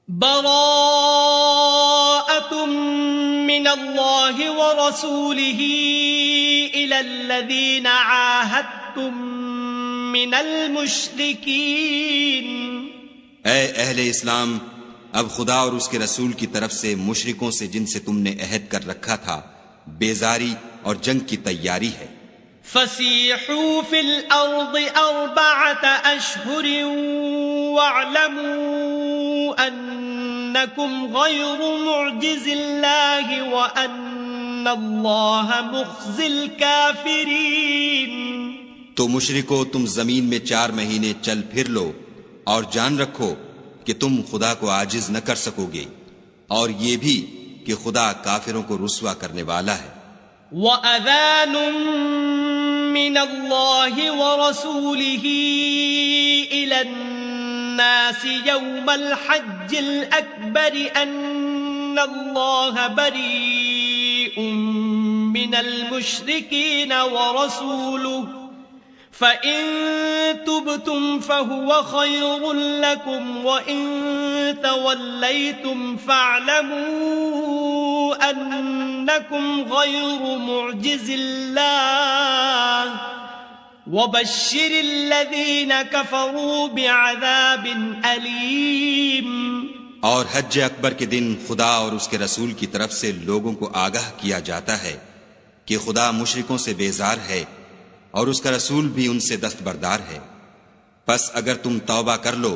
براءة من الله ورسوله إلى الذين عاهدتم من المشركين. اے اہل اسلام، اب خدا اور اس کے رسول کی طرف سے مشرکوں سے جن سے تم نے عہد کر رکھا تھا بیزاری اور جنگ کی تیاری ہے. فسیحوا فی الارض 4 اشہر واعلموا انکم غیر معجز اللہ وان اللہ مخزی الکافرین. تو مشرکو، تم زمین میں 4 مہینے چل پھر لو اور جان رکھو کہ تم خدا کو عاجز نہ کر سکو گے، اور یہ بھی کہ خدا کافروں کو رسوا کرنے والا ہے. وَأَذَانٌ مِّنَ اللَّهِ وَرَسُولِهِ إِلَى النَّاسِ يَوْمَ الْحَجِّ الْأَكْبَرِ أَنَّ اللَّهَ بَرِيءٌ مِّنَ الْمُشْرِكِينَ وَرَسُولُهُ فَإِن تُبْتُمْ فَهُوَ خَيْرٌ لَكُمْ وَإِن تَوَلَّيْتُمْ فَاعْلَمُوا أَنَّكُمْ غَيْرُ مُعْجِزِ اللَّهِ وَبَشِّرِ الَّذِينَ كَفَرُوا بِعَذَابٍ أَلِيمٍ. اور حج اکبر کے دن خدا اور اس کے رسول کی طرف سے لوگوں کو آگاہ کیا جاتا ہے کہ خدا مشرکوں سے بیزار ہے اور اس کا رسول بھی ان سے دستبردار ہے. پس اگر تم توبہ کر لو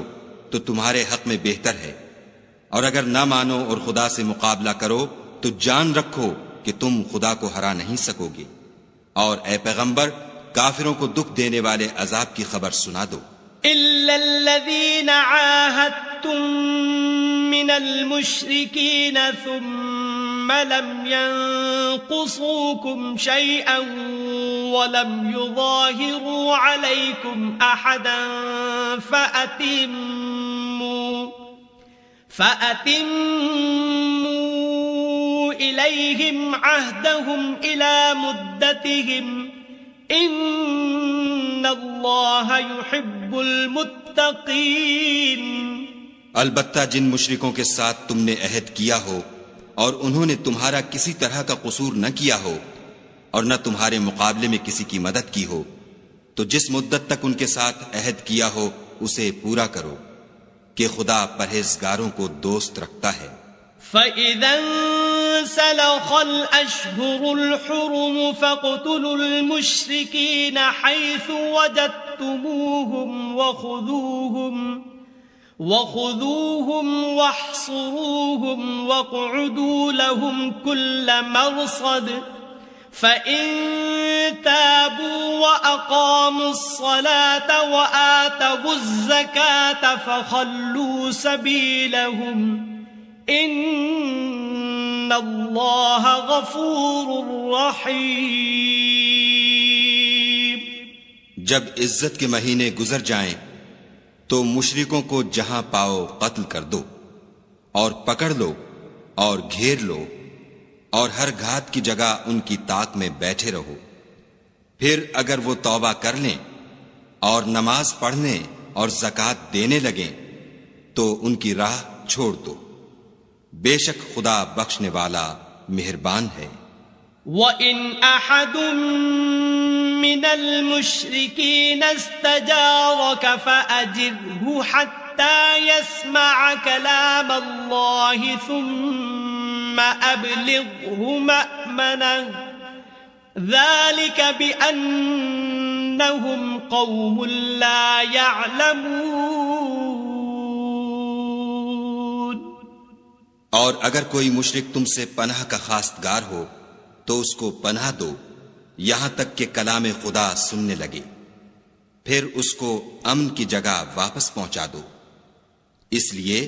تو تمہارے حق میں بہتر ہے، اور اگر نہ مانو اور خدا سے مقابلہ کرو تو جان رکھو کہ تم خدا کو ہرا نہیں سکو گے. اور اے پیغمبر، کافروں کو دکھ دینے والے عذاب کی خبر سنا دو. إِلَّا الَّذِينَ عَاهَدتُّم مِّنَ الْمُشْرِكِينَ ثُمَّ لَمْ يَنقُصُوكُمْ شَيْئًا وَلَمْ يُظَاهِرُوا عَلَيْكُمْ أَحَدًا فَأَتِمُّوا إِلَيْهِمْ عَهْدَهُمْ إِلَى مُدَّتِهِمْ إِنَّ اللَّهَ يُحِبُّ الْمُتَّقِينَ. البتہ جن مشرکوں کے ساتھ تم نے عہد کیا ہو اور انہوں نے تمہارا کسی طرح کا قصور نہ کیا ہو اور نہ تمہارے مقابلے میں کسی کی مدد کی ہو، تو جس مدت تک ان کے ساتھ عہد کیا ہو اسے پورا کرو کہ خدا پرہیزگاروں کو دوست رکھتا ہے. فَإِذَا انسَلَخَ الْأَشْهُرُ الْحُرُمُ فَاقْتُلُوا الْمُشْرِكِينَ حَيْثُ وَجَدتُّمُوهُمْ وَخُذُوهُمْ وَاحْصُرُوهُمْ وَاقْعُدُوا لَهُمْ كُلَّ مَرْصَدٍ فَإِن تَابُوا وَأَقَامُوا الصَّلَاةَ وَآتَوُا الزَّكَاةَ فَخَلُّوا سَبِيلَهُمْ إِنَّ اللَّهَ غَفُورٌ رَحِيمٌ. جب عزت کے مہینے گزر جائیں تو مشرکوں کو جہاں پاؤ قتل کر دو اور پکڑ لو اور گھیر لو، اور ہر گھات کی جگہ ان کی طاق میں بیٹھے رہو. پھر اگر وہ توبہ کر لیں اور نماز پڑھنے اور زکوٰۃ دینے لگیں تو ان کی راہ چھوڑ دو. بے شک خدا بخشنے والا مہربان ہے. وَإِنْ أَحَدٌ مِّنَ الْمُشْرِكِينَ اسْتَجَارَكَ فَأَجِرْهُ حَتَّى يَسْمَعَ كَلَامَ اللَّهِ ثُمَّ أَبْلِغْهُ مَأْمَنَهُ ذَلِكَ بِأَنَّهُمْ قَوْمٌ لَا يَعْلَمُونَ. اور اگر کوئی مشرک تم سے پناہ کا خواستگار ہو تو اس کو پناہ دو یہاں تک کہ کلام خدا سننے لگے، پھر اس کو امن کی جگہ واپس پہنچا دو، اس لیے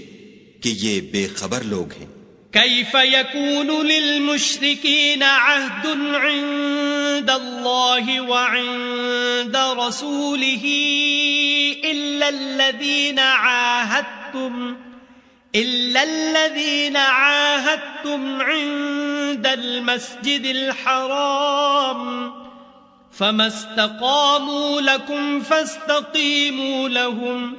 کہ یہ بے خبر لوگ ہیں. كيف يكون للمشركين عهد عند الله وعند رسوله إلا الذين عاهدتم عند المسجد الحرام فما استقاموا لكم فاستقيموا لهم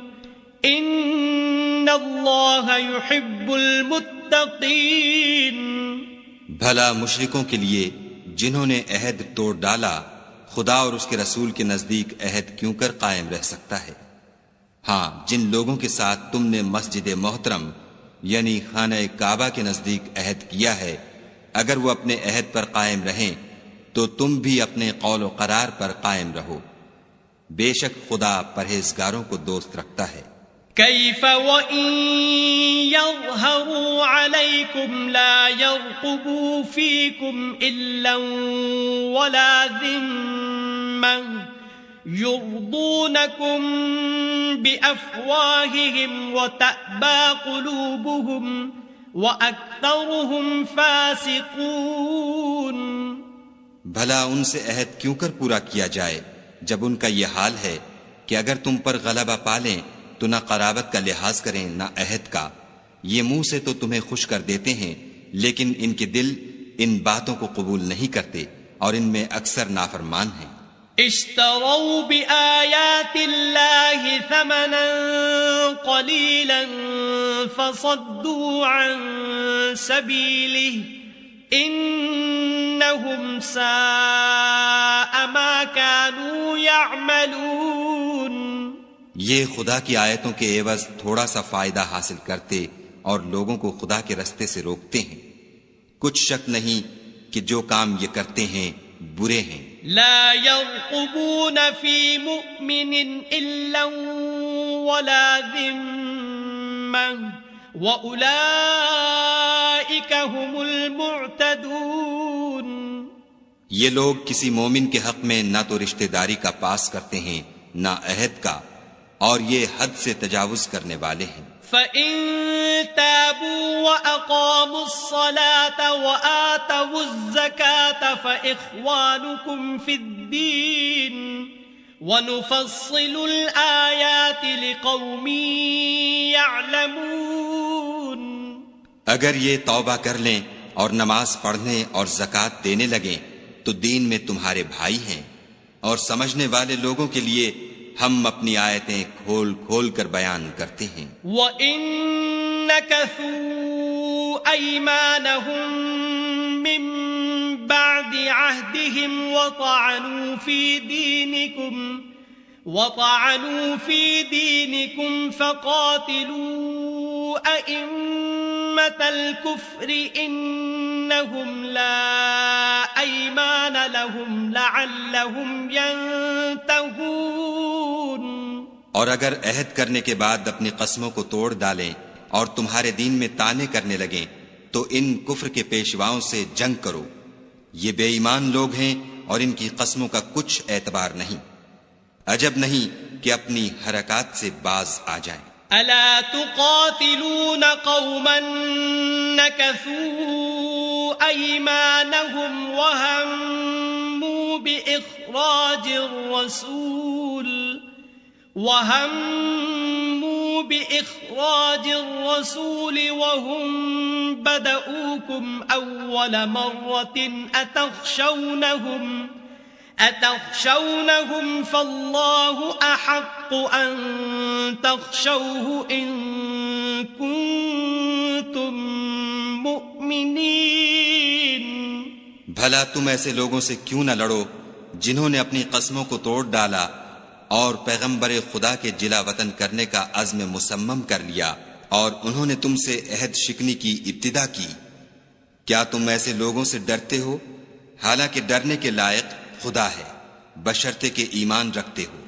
إن اللہ يحب المتقین. بھلا مشرکوں کے لیے جنہوں نے عہد توڑ ڈالا خدا اور اس کے رسول کے نزدیک عہد کیوں کر قائم رہ سکتا ہے؟ ہاں، جن لوگوں کے ساتھ تم نے مسجد محترم یعنی خانہ کعبہ کے نزدیک عہد کیا ہے، اگر وہ اپنے عہد پر قائم رہیں تو تم بھی اپنے قول و قرار پر قائم رہو. بے شک خدا پرہیزگاروں کو دوست رکھتا ہے. کیف وَإِن يَظْهَرُوا عَلَيْكُمْ لَا يَرْقُبُوا فِيكُمْ إِلًّا وَلَا ذِمَّةً يُرْضُونَكُمْ بِأَفْوَاهِهِمْ وَتَأْبَى قُلُوبُهُمْ وَأَكْثَرُهُمْ فَاسِقُونَ. بھلا ان سے عہد کیوں کر پورا کیا جائے جب ان کا یہ حال ہے کہ اگر تم پر غلبہ پالیں تو نہ قرابت کا لحاظ کریں نہ عہد کا. یہ منہ سے تو تمہیں خوش کر دیتے ہیں لیکن ان کے دل ان باتوں کو قبول نہیں کرتے اور ان میں اکثر نافرمان ہیں. اشتروا بآیات اللہ ثمنا قلیلا فصدوا عن سبیلہ انہم ساء ما كانوا يعملون. یہ خدا کی آیتوں کے عوض تھوڑا سا فائدہ حاصل کرتے اور لوگوں کو خدا کے رستے سے روکتے ہیں. کچھ شک نہیں کہ جو کام یہ کرتے ہیں برے ہیں. لا يرقبون في مؤمن إلا ولا ذمة وأولئك هم المعتدون. یہ لوگ کسی مومن کے حق میں نہ تو رشتہ داری کا پاس کرتے ہیں نہ عہد کا، اور یہ حد سے تجاوز کرنے والے ہیں. فَإِن تَابُوا وَأَقَامُوا الصَّلَاةَ وَآتَوُا الزَّكَاةَ فَإِخْوَانُكُمْ فِي الدِّينِ وَنُفَصِّلُ الْآيَاتِ لِقَوْمٍ يَعْلَمُونَ. اگر یہ توبہ کر لیں اور نماز پڑھنے اور زکوٰۃ دینے لگیں تو دین میں تمہارے بھائی ہیں، اور سمجھنے والے لوگوں کے لیے ہم اپنی آیتیں کھول کھول کر بیان کرتے ہیں. وَإِن نَكَثُوا أَيْمَانَهُم مِّن بَعْدِ عَهْدِهِمْ وَطَعَنُوا فِي دِينِكُمْ فَقَاتِلُوا أَئِمَّةَ الْكُفْرِ إِنَّهُمْ لَا أَيْمَانَ لَهُمْ لَعَلَّهُمْ يَنْتَهُونَ. اور اگر عہد کرنے کے بعد اپنی قسموں کو توڑ ڈالیں اور تمہارے دین میں طعنے کرنے لگیں تو ان کفر کے پیشواؤں سے جنگ کرو. یہ بے ایمان لوگ ہیں اور ان کی قسموں کا کچھ اعتبار نہیں. عجب نہیں کہ اپنی حرکات سے باز آ جائیں. الا تقاتلون قوما نكثوا ايمانهم وهموا بإخراج الرسول وهم بدؤوكم أول مرة أتخشونهم فالله أحق أن تخشوه إن كنتم مؤمنين. بھلا تم ایسے لوگوں سے کیوں نہ لڑو جنہوں نے اپنی قسموں کو توڑ ڈالا اور پیغمبر خدا کے جلا وطن کرنے کا عزم مصمم کر لیا اور انہوں نے تم سے عہد شکنی کی ابتدا کی. کیا تم ایسے لوگوں سے ڈرتے ہو؟ حالانکہ ڈرنے کے لائق خدا ہے بشرطے کہ ایمان رکھتے ہو.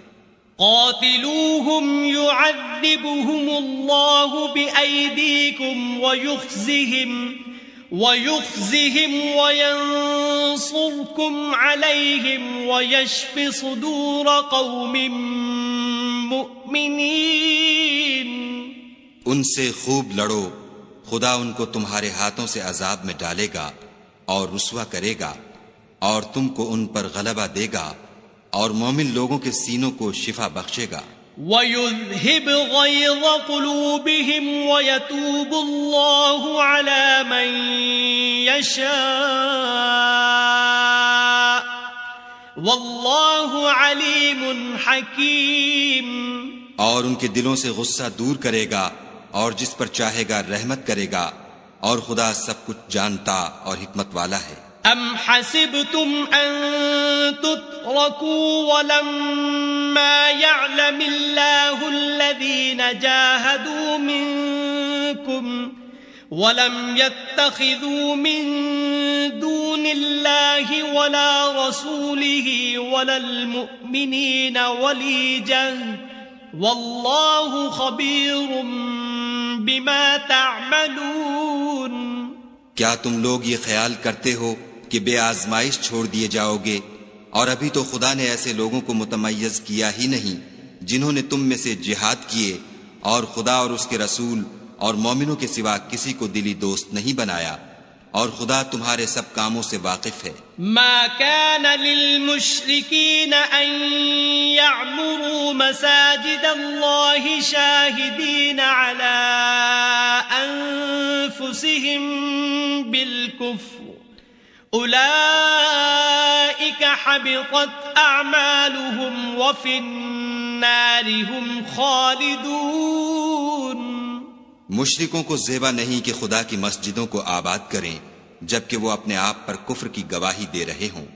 قاتلوهم يعذبهم الله بأيديكم ويخزهم وينصركم عليهم ويشف صدور قوم مؤمنين. ان سے خوب لڑو، خدا ان کو تمہارے ہاتھوں سے عذاب میں ڈالے گا اور رسوا کرے گا اور تم کو ان پر غلبہ دے گا اور مومن لوگوں کے سینوں کو شفا بخشے گا. وَيُذْهِبْ غَيْظَ قُلُوبِهِمْ وَيَتُوبُ اللَّهُ عَلَى مَن يَشَاءُ وَاللَّهُ عَلِيمٌ حَكِيمٌ. اور ان کے دلوں سے غصہ دور کرے گا اور جس پر چاہے گا رحمت کرے گا، اور خدا سب کچھ جانتا اور حکمت والا ہے۔ ام حسبتم ان تتركوا ولما يعلم الله الذين جاهدوا منكم ولم يتخذوا من دون الله ولا رسوله ولا المؤمنين وليجا والله خبير بما تعملون۔ کیا تم لوگ یہ خیال کرتے ہو کہ بے آزمائش چھوڑ دیے جاؤ گے؟ اور ابھی تو خدا نے ایسے لوگوں کو متمیز کیا ہی نہیں جنہوں نے تم میں سے جہاد کیے، اور خدا اور اس کے رسول اور مومنوں کے سوا کسی کو دلی دوست نہیں بنایا، اور خدا تمہارے سب کاموں سے واقف ہے۔ ما كان للمشركين ان يعمروا مساجد الله شاهدين على انفسهم بالكفر اولئك حبطت اعمالهم وفي النار هم خالدون۔ مشرکوں کو زیبا نہیں کہ خدا کی مسجدوں کو آباد کریں جبکہ وہ اپنے آپ پر کفر کی گواہی دے رہے ہوں۔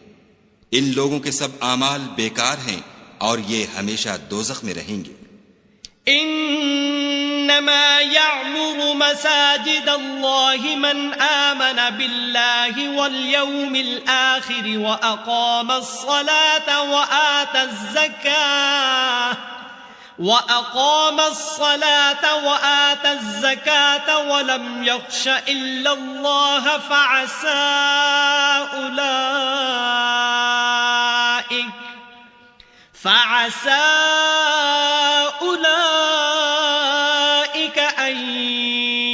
ان لوگوں کے سب اعمال بیکار ہیں اور یہ ہمیشہ دوزخ میں رہیں گے۔ انما يعمر مساجد الله من آمن بالله واليوم الآخر وأقام الصلاة وآتى الزكاة ولم يخش إلا الله فعسى أولئك أن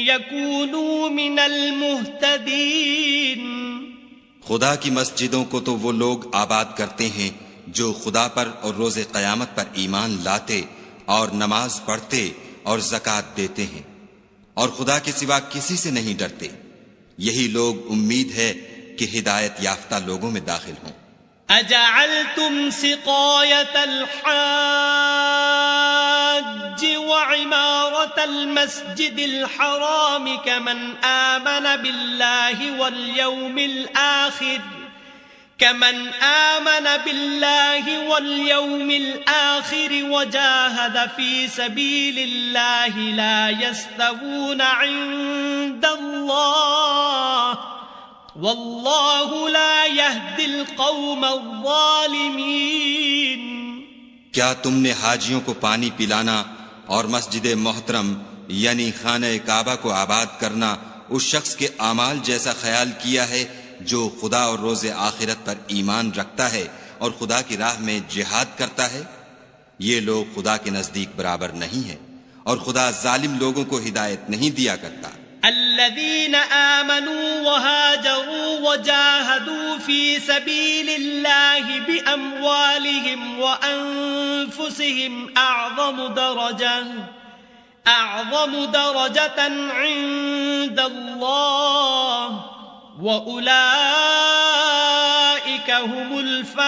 يكونوا من المهتدين۔ خدا کی مسجدوں کو تو وہ لوگ آباد کرتے ہیں جو خدا پر اور روز قیامت پر ایمان لاتے اور نماز پڑھتے اور زکوٰۃ دیتے ہیں، اور خدا کے سوا کسی سے نہیں ڈرتے۔ یہی لوگ امید ہے کہ ہدایت یافتہ لوگوں میں داخل ہوں۔ اجعلتم سقاية الحاج وعمارة المسجد الحرام كمن آمن بالله واليوم الآخر وجاهد في سبيل الله لا يستوون عند الله والله لا يهدي القوم الظالمين۔ کیا تم نے حاجیوں کو پانی پلانا اور مسجد محترم یعنی خانہ کعبہ کو آباد کرنا اس شخص کے اعمال جیسا خیال کیا ہے جو خدا اور روز آخرت پر ایمان رکھتا ہے اور خدا کی راہ میں جہاد کرتا ہے؟ یہ لوگ خدا کے نزدیک برابر نہیں ہیں، اور خدا ظالم لوگوں کو ہدایت نہیں دیا کرتا۔ الذين آمنوا وهاجروا وجاهدوا في سبيل الله بأموالهم وأنفسهم أعظم درجة عند الله وَأُولَئِكَ هُمُ الْفَائِزُونَ۔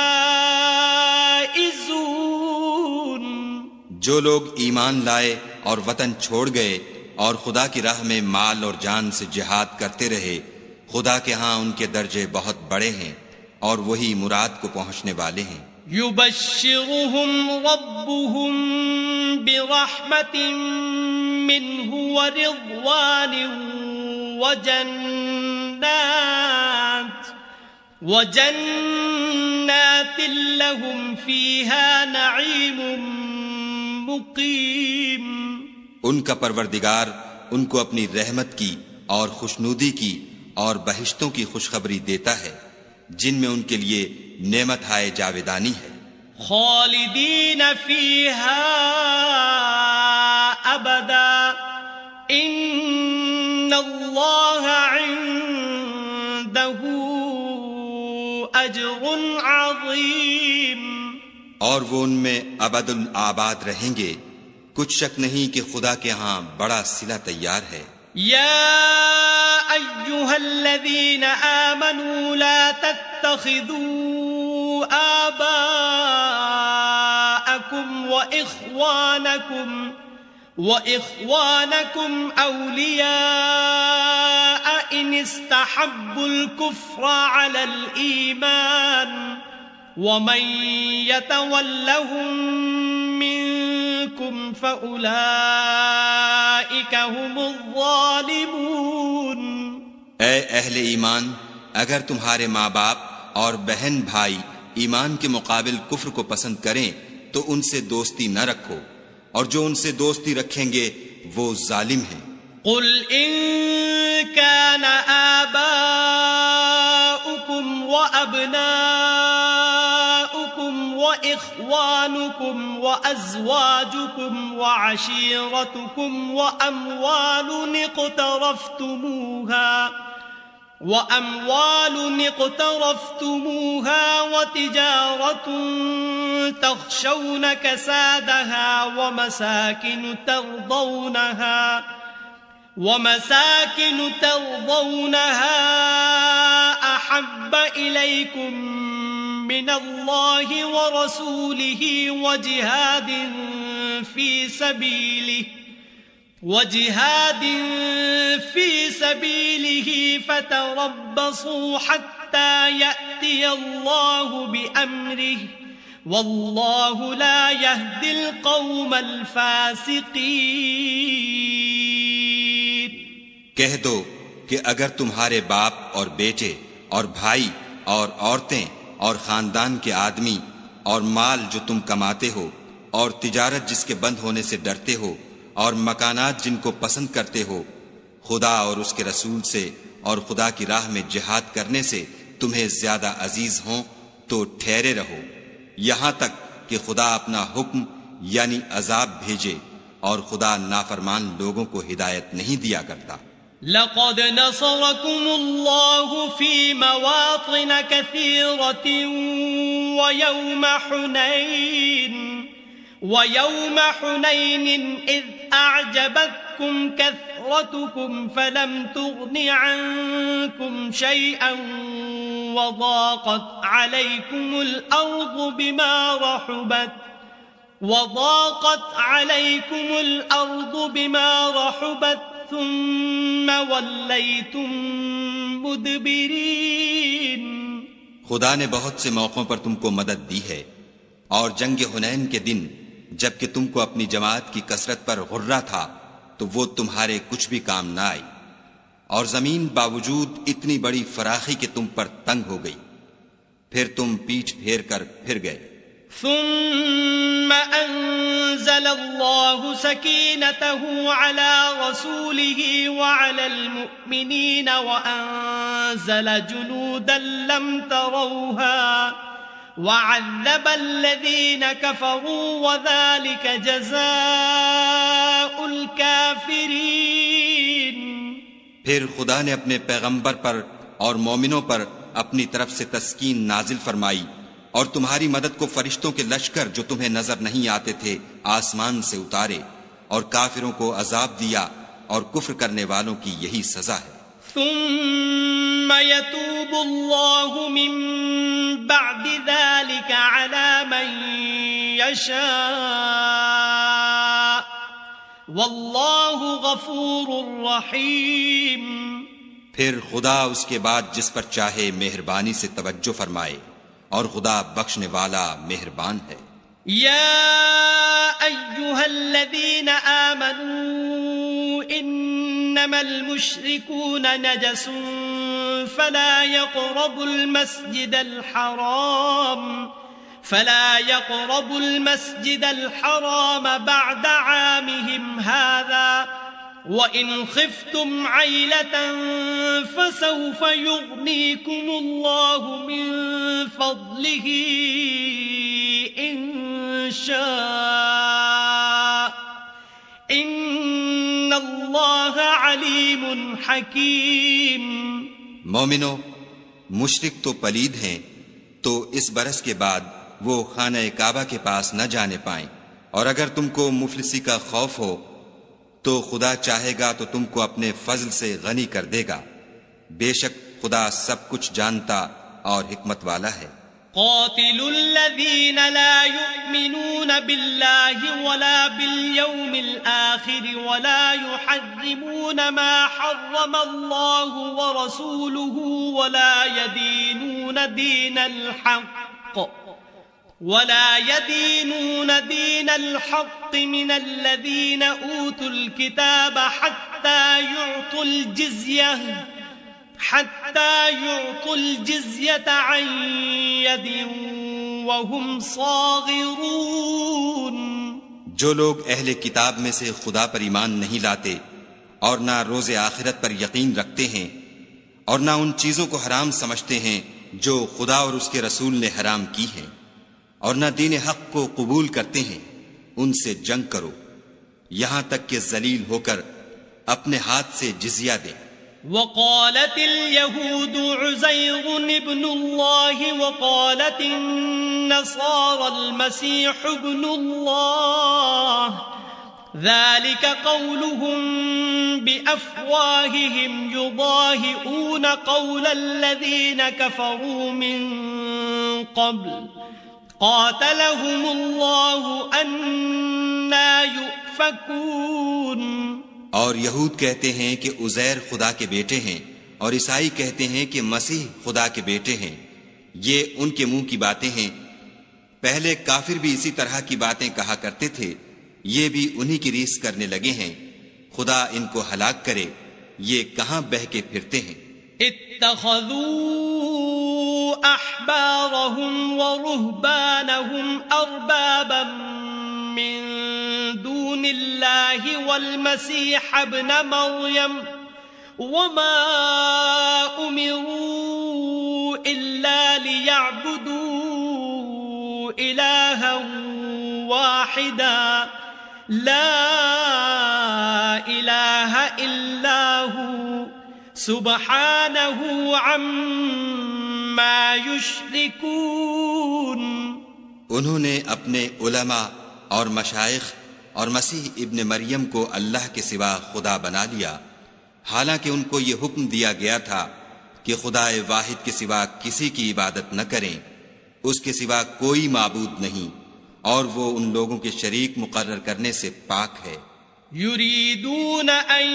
جو لوگ ایمان لائے اور وطن چھوڑ گئے اور خدا کی راہ میں مال اور جان سے جہاد کرتے رہے، خدا کے ہاں ان کے درجے بہت بڑے ہیں اور وہی مراد کو پہنچنے والے ہیں۔ يُبَشِّرُهُمْ رَبُّهُمْ بِرَحْمَةٍ مِّنْهُ وَرِضْوَانٍ وجنات لهم فيها نعيم مقيم۔ ان کا پروردگار ان کو اپنی رحمت کی اور خوشنودی کی اور بہشتوں کی خوشخبری دیتا ہے جن میں ان کے لیے نعمت ہائے جاویدانی ہے۔ خالدین فیہا ابدا ان اللہ عنده اجر عظیم۔ اور وہ ان میں ابد الآباد رہیں گے، کچھ شک نہیں کہ خدا کے ہاں بڑا صلہ تیار ہے۔ یا ایھا الذین آمنوا لا تتخذوا آباءکم وإخوانكم أولياء إن استحبوا الكفر على الإيمان ومن يتولهم منكم فأولئك هم الظالمون۔ اے اہل ایمان، اگر تمہارے ماں باپ اور بہن بھائی ایمان کے مقابل کفر کو پسند کریں تو ان سے دوستی نہ رکھو، اور جو ان سے دوستی رکھیں گے وہ ظالم ہیں۔ قل ان كان آباؤكم وأبناؤكم وإخوانكم وأزواجكم وعشيرتكم وأموال اقترفتموها وتجارة تخشون كسادها ومساكن ترضونها أحب إليكم من الله ورسوله وجهاد في سبيله فتربصوا حتى يأتي الله بأمره والله لا يهدي القوم الفاسقين۔ کہہ دو کہ اگر تمہارے باپ اور بیٹے اور بھائی اور عورتیں اور خاندان کے آدمی اور مال جو تم کماتے ہو اور تجارت جس کے بند ہونے سے ڈرتے ہو اور مکانات جن کو پسند کرتے ہو خدا اور اس کے رسول سے اور خدا کی راہ میں جہاد کرنے سے تمہیں زیادہ عزیز ہوں تو ٹھہرے رہو یہاں تک کہ خدا اپنا حکم یعنی عذاب بھیجے، اور خدا نافرمان لوگوں کو ہدایت نہیں دیا کرتا۔ لقد نصركم الله في مواطن كثيرة ويوم حنين إذ أعجبتكم كثرتكم فلم تغن عنكم شيئا وضاقت عليكم الأرض بما رحبت ثم وليتم مدبرين۔ خدا نے بہت سے موقعوں پر تم کو مدد دی ہے، اور جنگ حنین کے دن جبکہ تم کو اپنی جماعت کی کثرت پر غرہ تھا تو وہ تمہارے کچھ بھی کام نہ آئی، اور زمین باوجود اتنی بڑی فراخی کہ تم پر تنگ ہو گئی، پھر تم پیٹھ پھیر کر پھر گئے۔ ثم أنزل الله سكينته على رسوله وعلى المؤمنين وأنزل جنودا لم تروها وعذب الذين كفروا وذلك جزاء الكافرين۔ پھر خدا نے اپنے پیغمبر پر اور مومنوں پر اپنی طرف سے تسکین نازل فرمائی، اور تمہاری مدد کو فرشتوں کے لشکر جو تمہیں نظر نہیں آتے تھے آسمان سے اتارے، اور کافروں کو عذاب دیا، اور کفر کرنے والوں کی یہی سزا ہے۔ ثم يتوب الله من بعد ذلك على من يشاء والله غفور رحيم۔ پھر خدا اس کے بعد جس پر چاہے مہربانی سے توجہ فرمائے، اور خدا بخشنے والا مہربان ہے۔ یا ایھا الذین آمنوا انما المشرکون نجس فلا يقربوا المسجد الحرام بعد عامهم هذا وَإِنْ خِفْتُمْ عَيْلَةً فَسَوْفَ يُغْنِيكُمُ اللَّهُ مِنْ فَضْلِهِ إِنْ شَاءَ إِنَّ اللَّهَ عَلِيمٌ حَكِيمٌ۔ مومنو، مشرک تو پلید ہیں، تو اس برس کے بعد وہ خانہ کعبہ کے پاس نہ جانے پائیں، اور اگر تم کو مفلسی کا خوف ہو تو خدا چاہے گا تو تم کو اپنے فضل سے غنی کر دے گا، بے شک خدا سب کچھ جانتا اور حکمت والا ہے۔ قاتلوا الذين لا يؤمنون بالله ولا باليوم الآخر ولا يحرمون ما حرم الله ورسوله ولا يدينون دين الحق من الذين أوتوا الكتاب حتى يعطوا الجزية عن يد وهم صاغرون. جو لوگ اہل کتاب میں سے خدا پر ایمان نہیں لاتے اور نہ روز آخرت پر یقین رکھتے ہیں اور نہ ان چیزوں کو حرام سمجھتے ہیں جو خدا اور اس کے رسول نے حرام کی ہیں اور نہ دین حق کو قبول کرتے ہیں، ان سے جنگ کرو یہاں تک کہ ذلیل ہو کر اپنے ہاتھ سے جزیہ دیں. وقالت اليهود عزير ابن الله وقالت النصارى المسيح ابن الله ذلك قولهم بأفواههم يضاهئون قول الذين كفروا من قبل قاتلهم الله أنا يؤفكون. اور یہود کہتے ہیں کہ عزیر خدا کے بیٹے ہیں اور عیسائی کہتے ہیں کہ مسیح خدا کے بیٹے ہیں. یہ ان کے منہ کی باتیں ہیں. پہلے کافر بھی اسی طرح کی باتیں کہا کرتے تھے، یہ بھی انہی کی ریس کرنے لگے ہیں. خدا ان کو ہلاک کرے، یہ کہاں بہہ کے پھرتے ہیں. اتخذوا احبارهم ورهبانهم اربابا من دون الله والمسيح ابن مريم وما أمروا إلا ليعبدوا إلها واحدا لا إله إلا هو سبحانه عما يشركون. انہوں نے اپنے علماء اور مشائخ اور مسیح ابن مریم کو اللہ کے سوا خدا بنا لیا، حالانکہ ان کو یہ حکم دیا گیا تھا کہ خدا واحد کے سوا کسی کی عبادت نہ کریں، اس کے سوا کوئی معبود نہیں اور وہ ان لوگوں کے شریک مقرر کرنے سے پاک ہے. يريدون أن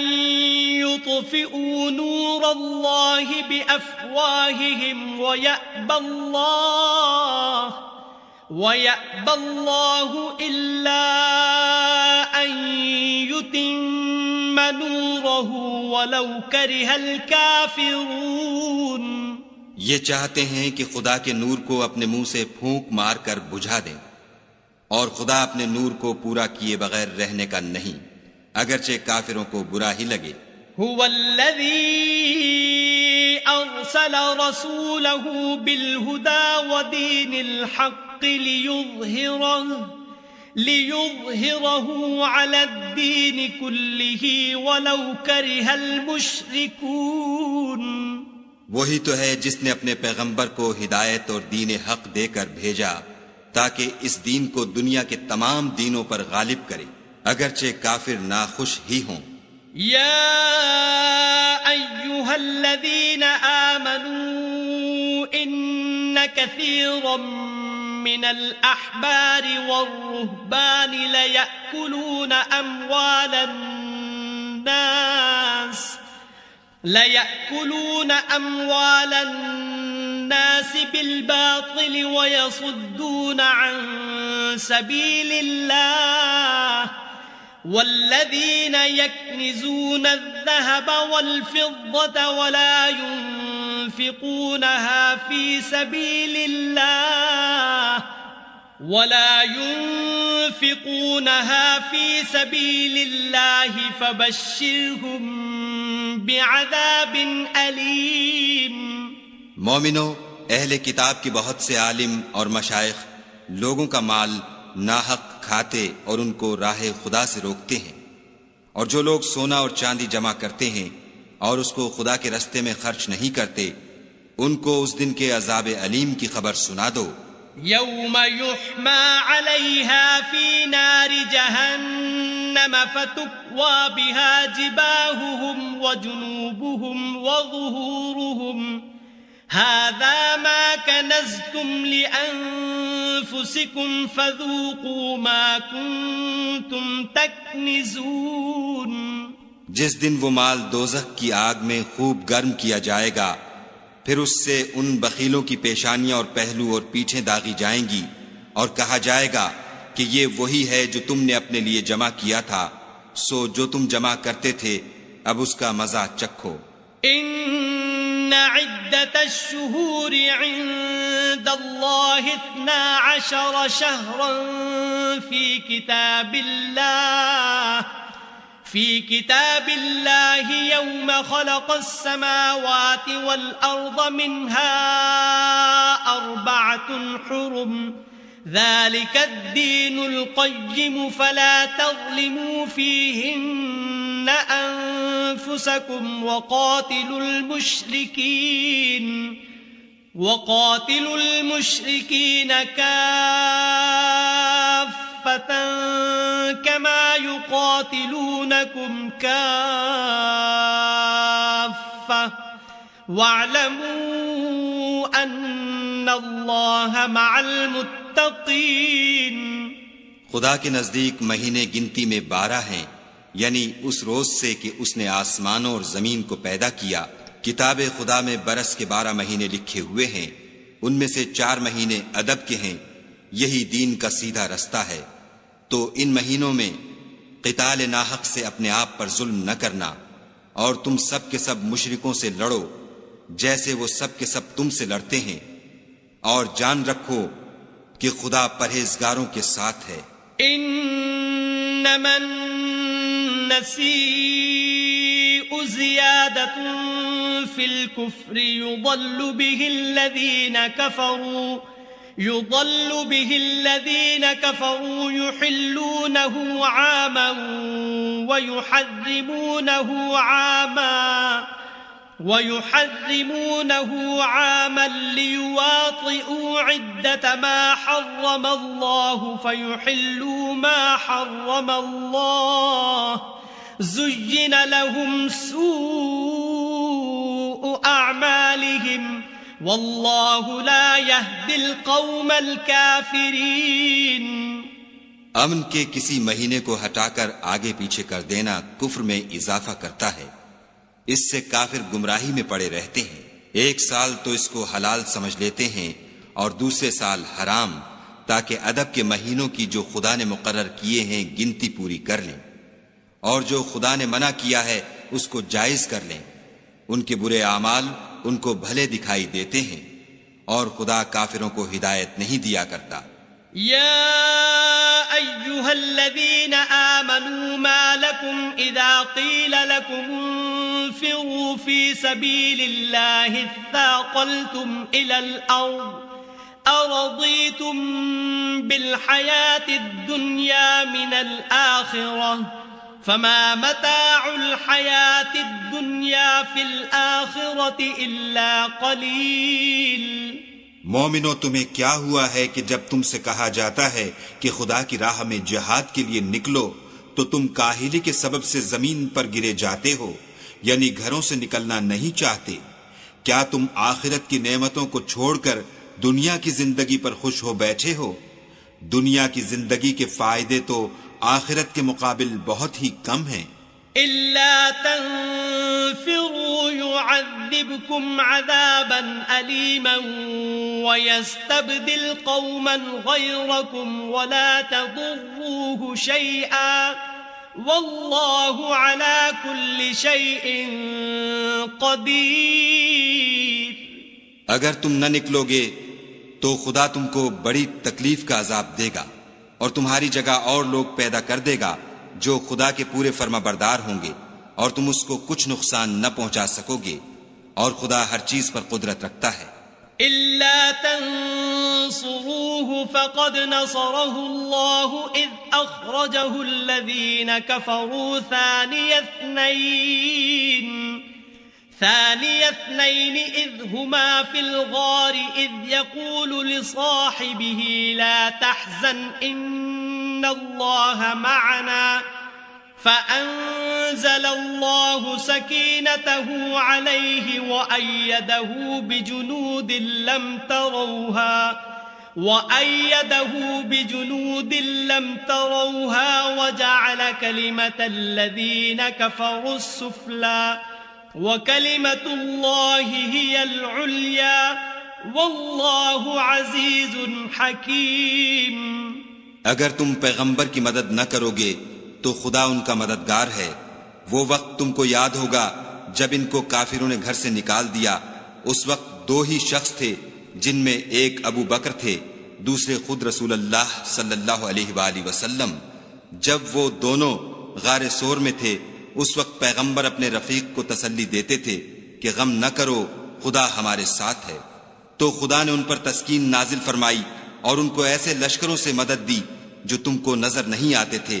يطفئوا نور الله بأفواههم ويأبى الله إلا أن يتم نوره ولو كره الكافرون. یہ چاہتے ہیں کہ خدا کے نور کو اپنے منہ سے پھونک مار کر بجھا دیں، اور خدا اپنے نور کو پورا کیے بغیر رہنے کا نہیں، اگرچہ کافروں کو برا ہی لگے. هو الذي أرسل رسوله بالهدى ودين الحق ليظهره على الدين كله ولو كره المشركون. وہی تو ہے جس نے اپنے پیغمبر کو ہدایت اور دین حق دے کر بھیجا تاکہ اس دین کو دنیا کے تمام دینوں پر غالب کرے، اگرچہ کافر ناخوش ہی ہوں. يا أيها الذين آمنوا إن كثيرا من الأحبار والرهبان ليأكلون أموال الناس بالباطل ويصدون عن سبيل الله والذين يكنزون الذهب والفضة ولا ينفقونها في سبيل الله فبشرهم بعذاب أليم. مومنو، اہل کتاب کے بہت سے عالم اور مشائخ لوگوں کا مال ناحق کھاتے اور ان کو راہ خدا سے روکتے ہیں، اور جو لوگ سونا اور چاندی جمع کرتے ہیں اور اس کو خدا کے رستے میں خرچ نہیں کرتے، ان کو اس دن کے عذاب علیم کی خبر سنا دو. يوم يحمى عليها في نار جهنم فتكوى بها جباههم وجنوبهم وظهورهم هذا ما كنزتم لأنفسكم فذوقوا ما كنتم تكنزون. جس دن وہ مال دوزخ کی آگ میں خوب گرم کیا جائے گا، پھر اس سے ان بخیلوں کی پیشانیاں اور پہلو اور پیٹھیں داغی جائیں گی، اور کہا جائے گا کہ یہ وہی ہے جو تم نے اپنے لیے جمع کیا تھا، سو جو تم جمع کرتے تھے اب اس کا مزہ چکھو. ان عدت الشہور عند اللہ 12 شہرا في كتاب الله يوم خلق السماوات والأرض منها 4 حرم ذلك الدين القيم فلا تظلموا فيهن أنفسكم وقاتلوا المشركين كافة كما يقاتلونكم كافة واعلموا أن الله مع المتقين. خدا کے نزدیک مہینے گنتی میں 12 ہیں، یعنی اس روز سے کہ اس نے آسمانوں اور زمین کو پیدا کیا. کتاب خدا میں برس کے 12 مہینے لکھے ہوئے ہیں، ان میں سے 4 مہینے ادب کے ہیں. یہی دین کا سیدھا رستہ ہے. تو ان مہینوں میں قتال ناحق سے اپنے آپ پر ظلم نہ کرنا، اور تم سب کے سب مشرکوں سے لڑو جیسے وہ سب کے سب تم سے لڑتے ہیں، اور جان رکھو کہ خدا پرہیزگاروں کے ساتھ ہے. انما النسیء زیادۃ فی الکفر يضل به الذين كفروا يحلونه عاما ويحرمونه عاما ليواطئوا عدة ما حرم الله فيحلوا ما حرم الله زين لهم سوء أعمالهم واللہ لا یہدی القوم الکافرین. امن کے کسی مہینے کو ہٹا کر آگے پیچھے کر دینا کفر میں اضافہ کرتا ہے. اس سے کافر گمراہی میں پڑے رہتے ہیں. 1 سال تو اس کو حلال سمجھ لیتے ہیں اور دوسرے سال حرام، تاکہ ادب کے مہینوں کی جو خدا نے مقرر کیے ہیں گنتی پوری کر لیں، اور جو خدا نے منع کیا ہے اس کو جائز کر لیں. ان کے برے اعمال ان کو بھلے دکھائی دیتے ہیں، اور خدا کافروں کو ہدایت نہیں دیا کرتا. یا ایھا الذین آمنوا ما لکم اذا قیل لکم انفروا فی سبیل اللہ اثاقلتم الی الارض ارضیتم بالحیاة الدنیا من الآخرہ فما متاع الحیاة الدنیا فی الآخرة الا قلیل. مومنو، تمہیں کیا ہوا ہے کہ جب تم سے کہا جاتا ہے کہ خدا کی راہ میں جہاد کے لیے نکلو تو تم کاہلی کے سبب سے زمین پر گرے جاتے ہو، یعنی گھروں سے نکلنا نہیں چاہتے؟ کیا تم آخرت کی نعمتوں کو چھوڑ کر دنیا کی زندگی پر خوش ہو بیٹھے ہو؟ دنیا کی زندگی کے فائدے تو آخرت کے مقابل بہت ہی کم ہیں. إلا تنفروا يعذبكم عذابا أليما ويستبدل قوما غيركم ولا تضروه شيئا والله على كل شيء قدير. اگر تم نہ نکلو گے تو خدا تم کو بڑی تکلیف کا عذاب دے گا اور تمہاری جگہ اور لوگ پیدا کر دے گا جو خدا کے پورے فرما بردار ہوں گے، اور تم اس کو کچھ نقصان نہ پہنچا سکو گے، اور خدا ہر چیز پر قدرت رکھتا ہے. إلا تنصروه فقد نصره الله إذ أخرجه الذين كفروا ثاني اثنين إذ هما في الغار إذ يقول لصاحبه لا تحزن إن الله معنا فأنزل أنزل الله سكينته عليه وأيده بجنود لم تروها وجعل كلمة الذين كفروا السفلى وكلمة الله هي العليا والله عزيز حكيم. اگر تم پیغمبر کی مدد نہ کرو گے تو خدا ان کا مددگار ہے. وہ وقت تم کو یاد ہوگا جب ان کو کافروں نے گھر سے نکال دیا. اس وقت دو ہی شخص تھے جن میں ایک ابو بکر تھے، دوسرے خود رسول اللہ صلی اللہ علیہ وآلہ وسلم. جب وہ دونوں غار سور میں تھے اس وقت پیغمبر اپنے رفیق کو تسلی دیتے تھے کہ غم نہ کرو، خدا ہمارے ساتھ ہے. تو خدا نے ان پر تسکین نازل فرمائی اور ان کو ایسے لشکروں سے مدد دی جو تم کو نظر نہیں آتے تھے،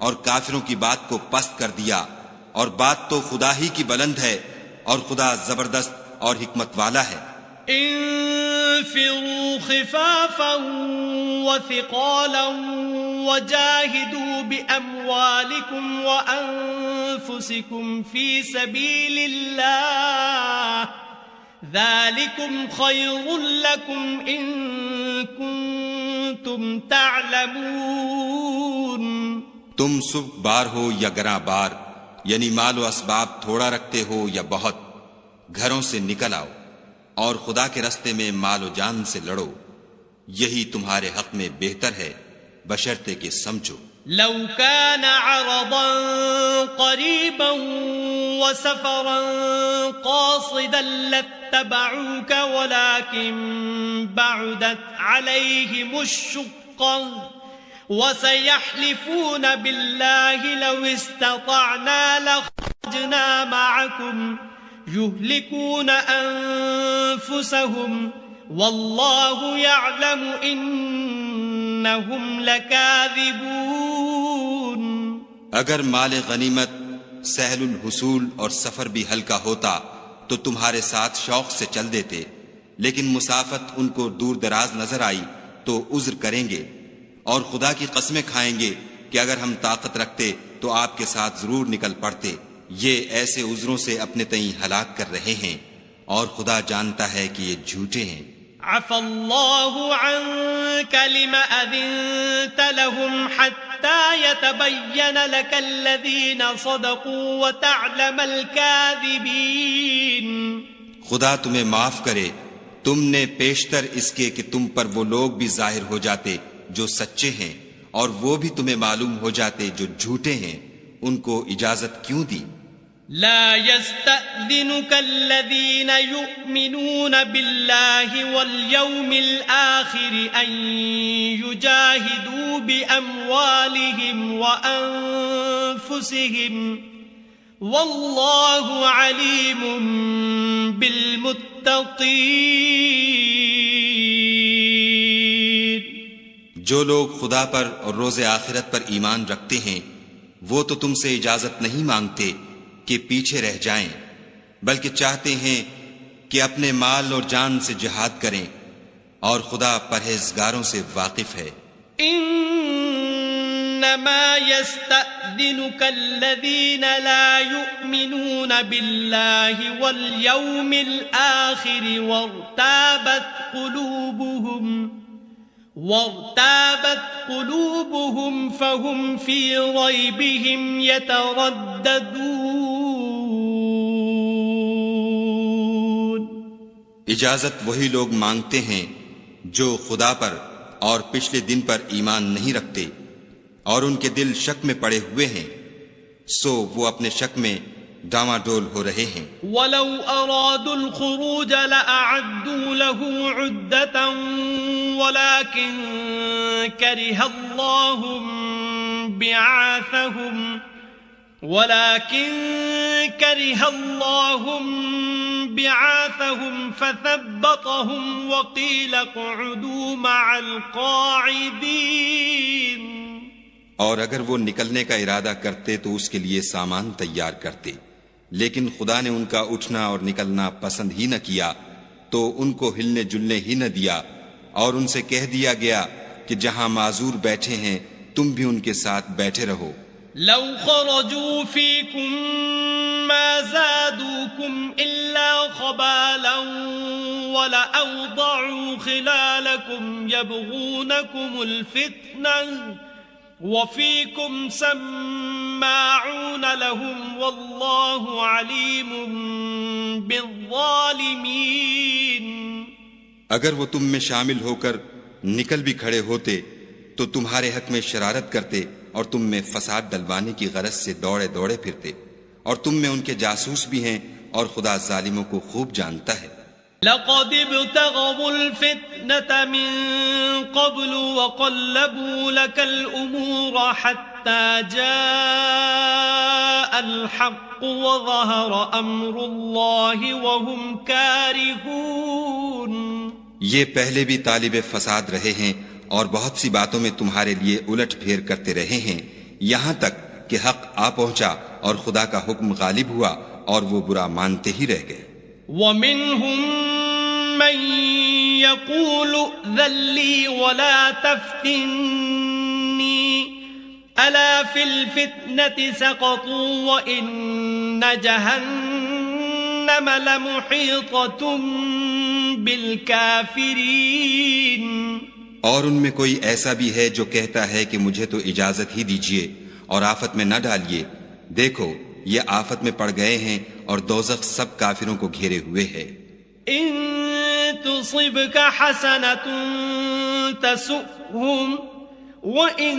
اور کافروں کی بات کو پست کر دیا. اور بات تو خدا ہی کی بلند ہے اور خدا زبردست اور حکمت والا ہے. انفروا خفافا وثقالا وجاهدوا بأموالكم وأنفسكم في سبيل الله ذلكم خير لكم إن كنتم تعلمون. تم سبک بار ہو یا گراں بار، یعنی مال و اسباب تھوڑا رکھتے ہو یا بہت، گھروں سے نکل آؤ اور خدا کے راستے میں مال و جان سے لڑو، یہی تمہارے حق میں بہتر ہے بشرطے کہ سمجھو. لو كان عرضا قريبا وسفرا قاصدا لاتبعوك ولكن بعدت عليهم الشقة وسيحلفون بالله لو استطعنا لخرجنا معكم يهلكون أنفسهم والله يعلم إنهم لكاذبون. اگر مال غنیمت سہل الحصول اور سفر بھی ہلکا ہوتا تو تمہارے ساتھ شوق سے چل دیتے، لیکن مسافت ان کو دور دراز نظر آئی تو عذر کریں گے، اور خدا کی قسمیں کھائیں گے کہ اگر ہم طاقت رکھتے تو آپ کے ساتھ ضرور نکل پڑتے. یہ ایسے عذروں سے اپنے تئیں ہلاک کر رہے ہیں اور خدا جانتا ہے کہ یہ جھوٹے ہیں. عفى الله عنك لم أذنت لهم حتى يتبين لك الذين صدقوا وتعلم الكاذبين. خدا تمہیں معاف کرے، تم نے پیشتر اس کے کہ تم پر وہ لوگ بھی ظاہر ہو جاتے جو سچے ہیں اور وہ بھی تمہیں معلوم ہو جاتے جو جھوٹے ہیں. ان کو اجازت کیوں دی؟ لا يستأذنك الذين يؤمنون بالله واليوم الآخر أن يجاهدوا بأموالهم وأنفسهم والله عليم بالمتقين. جو لوگ خدا پر اور روز آخرت پر ایمان رکھتے ہیں وہ تو تم سے اجازت نہیں مانگتے کہ پیچھے رہ جائیں، بلکہ چاہتے ہیں کہ اپنے مال اور جان سے جہاد کریں، اور خدا پرہیزگاروں سے واقف ہے. انما يستأذنك الذين لا يؤمنون بالله واليوم الآخر وارتابت قلوبهم فهم في ريبهم يترددون. اجازت وہی لوگ مانگتے ہیں جو خدا پر اور پچھلے دن پر ایمان نہیں رکھتے اور ان کے دل شک میں پڑے ہوئے ہیں، سو وہ اپنے شک میں ڈاما ڈول ہو رہے ہیں. ولو ارادوا الخروج لاعدوا له عدة ولكن كره الله بعاثهم فثبطهم وقيل اقعدوا مع القاعدين. اور اگر وہ نکلنے کا ارادہ کرتے تو اس کے لیے سامان تیار کرتے، لیکن خدا نے ان کا اٹھنا اور نکلنا پسند ہی نہ کیا تو ان کو ہلنے جلنے ہی نہ دیا، اور ان سے کہہ دیا گیا کہ جہاں معذور بیٹھے ہیں تم بھی ان کے ساتھ بیٹھے رہو. لو خرجوا فيكم ما زادوكم إلا خبالا ولأوضعوا خلالكم يبغونكم الفتنة وفيكم سماعون لهم والله عليم بالظالمين. اگر وہ تم میں شامل ہو کر نکل بھی کھڑے ہوتے تو تمہارے حق میں شرارت کرتے اور تم میں فساد ڈلوانے کی غرض سے دوڑے دوڑے پھرتے، اور تم میں ان کے جاسوس بھی ہیں اور خدا ظالموں کو خوب جانتا ہے. لقد ابتغوا الفتنة من قبل وقلبوا لك الأمور حتى جاء الحق وظهر أمر الله وهم كارهون. یہ پہلے بھی طالب فساد رہے ہیں اور بہت سی باتوں میں تمہارے لیے الٹ پھیر کرتے رہے ہیں، یہاں تک کہ حق آ پہنچا اور خدا کا حکم غالب ہوا اور وہ برا مانتے ہی رہ گئے. وَمِنْهُمْ مَنْ يَقُولُ ائْذَنْ لِي وَلَا تَفْتِنِّي أَلَا فِي الْفِتْنَةِ سَقَطُوا وَإِنَّ جَهَنَّمَ لَمُحِيطَةٌ بِالْكَافِرِينَ. اور ان میں کوئی ایسا بھی ہے جو کہتا ہے کہ مجھے تو اجازت ہی دیجیے اور آفت میں نہ ڈالیے، دیکھو یہ آفت میں پڑ گئے ہیں اور دوزخ سب کافروں کو گھیرے ہوئے ہے. ان تصبك حسنة تسؤهم وإن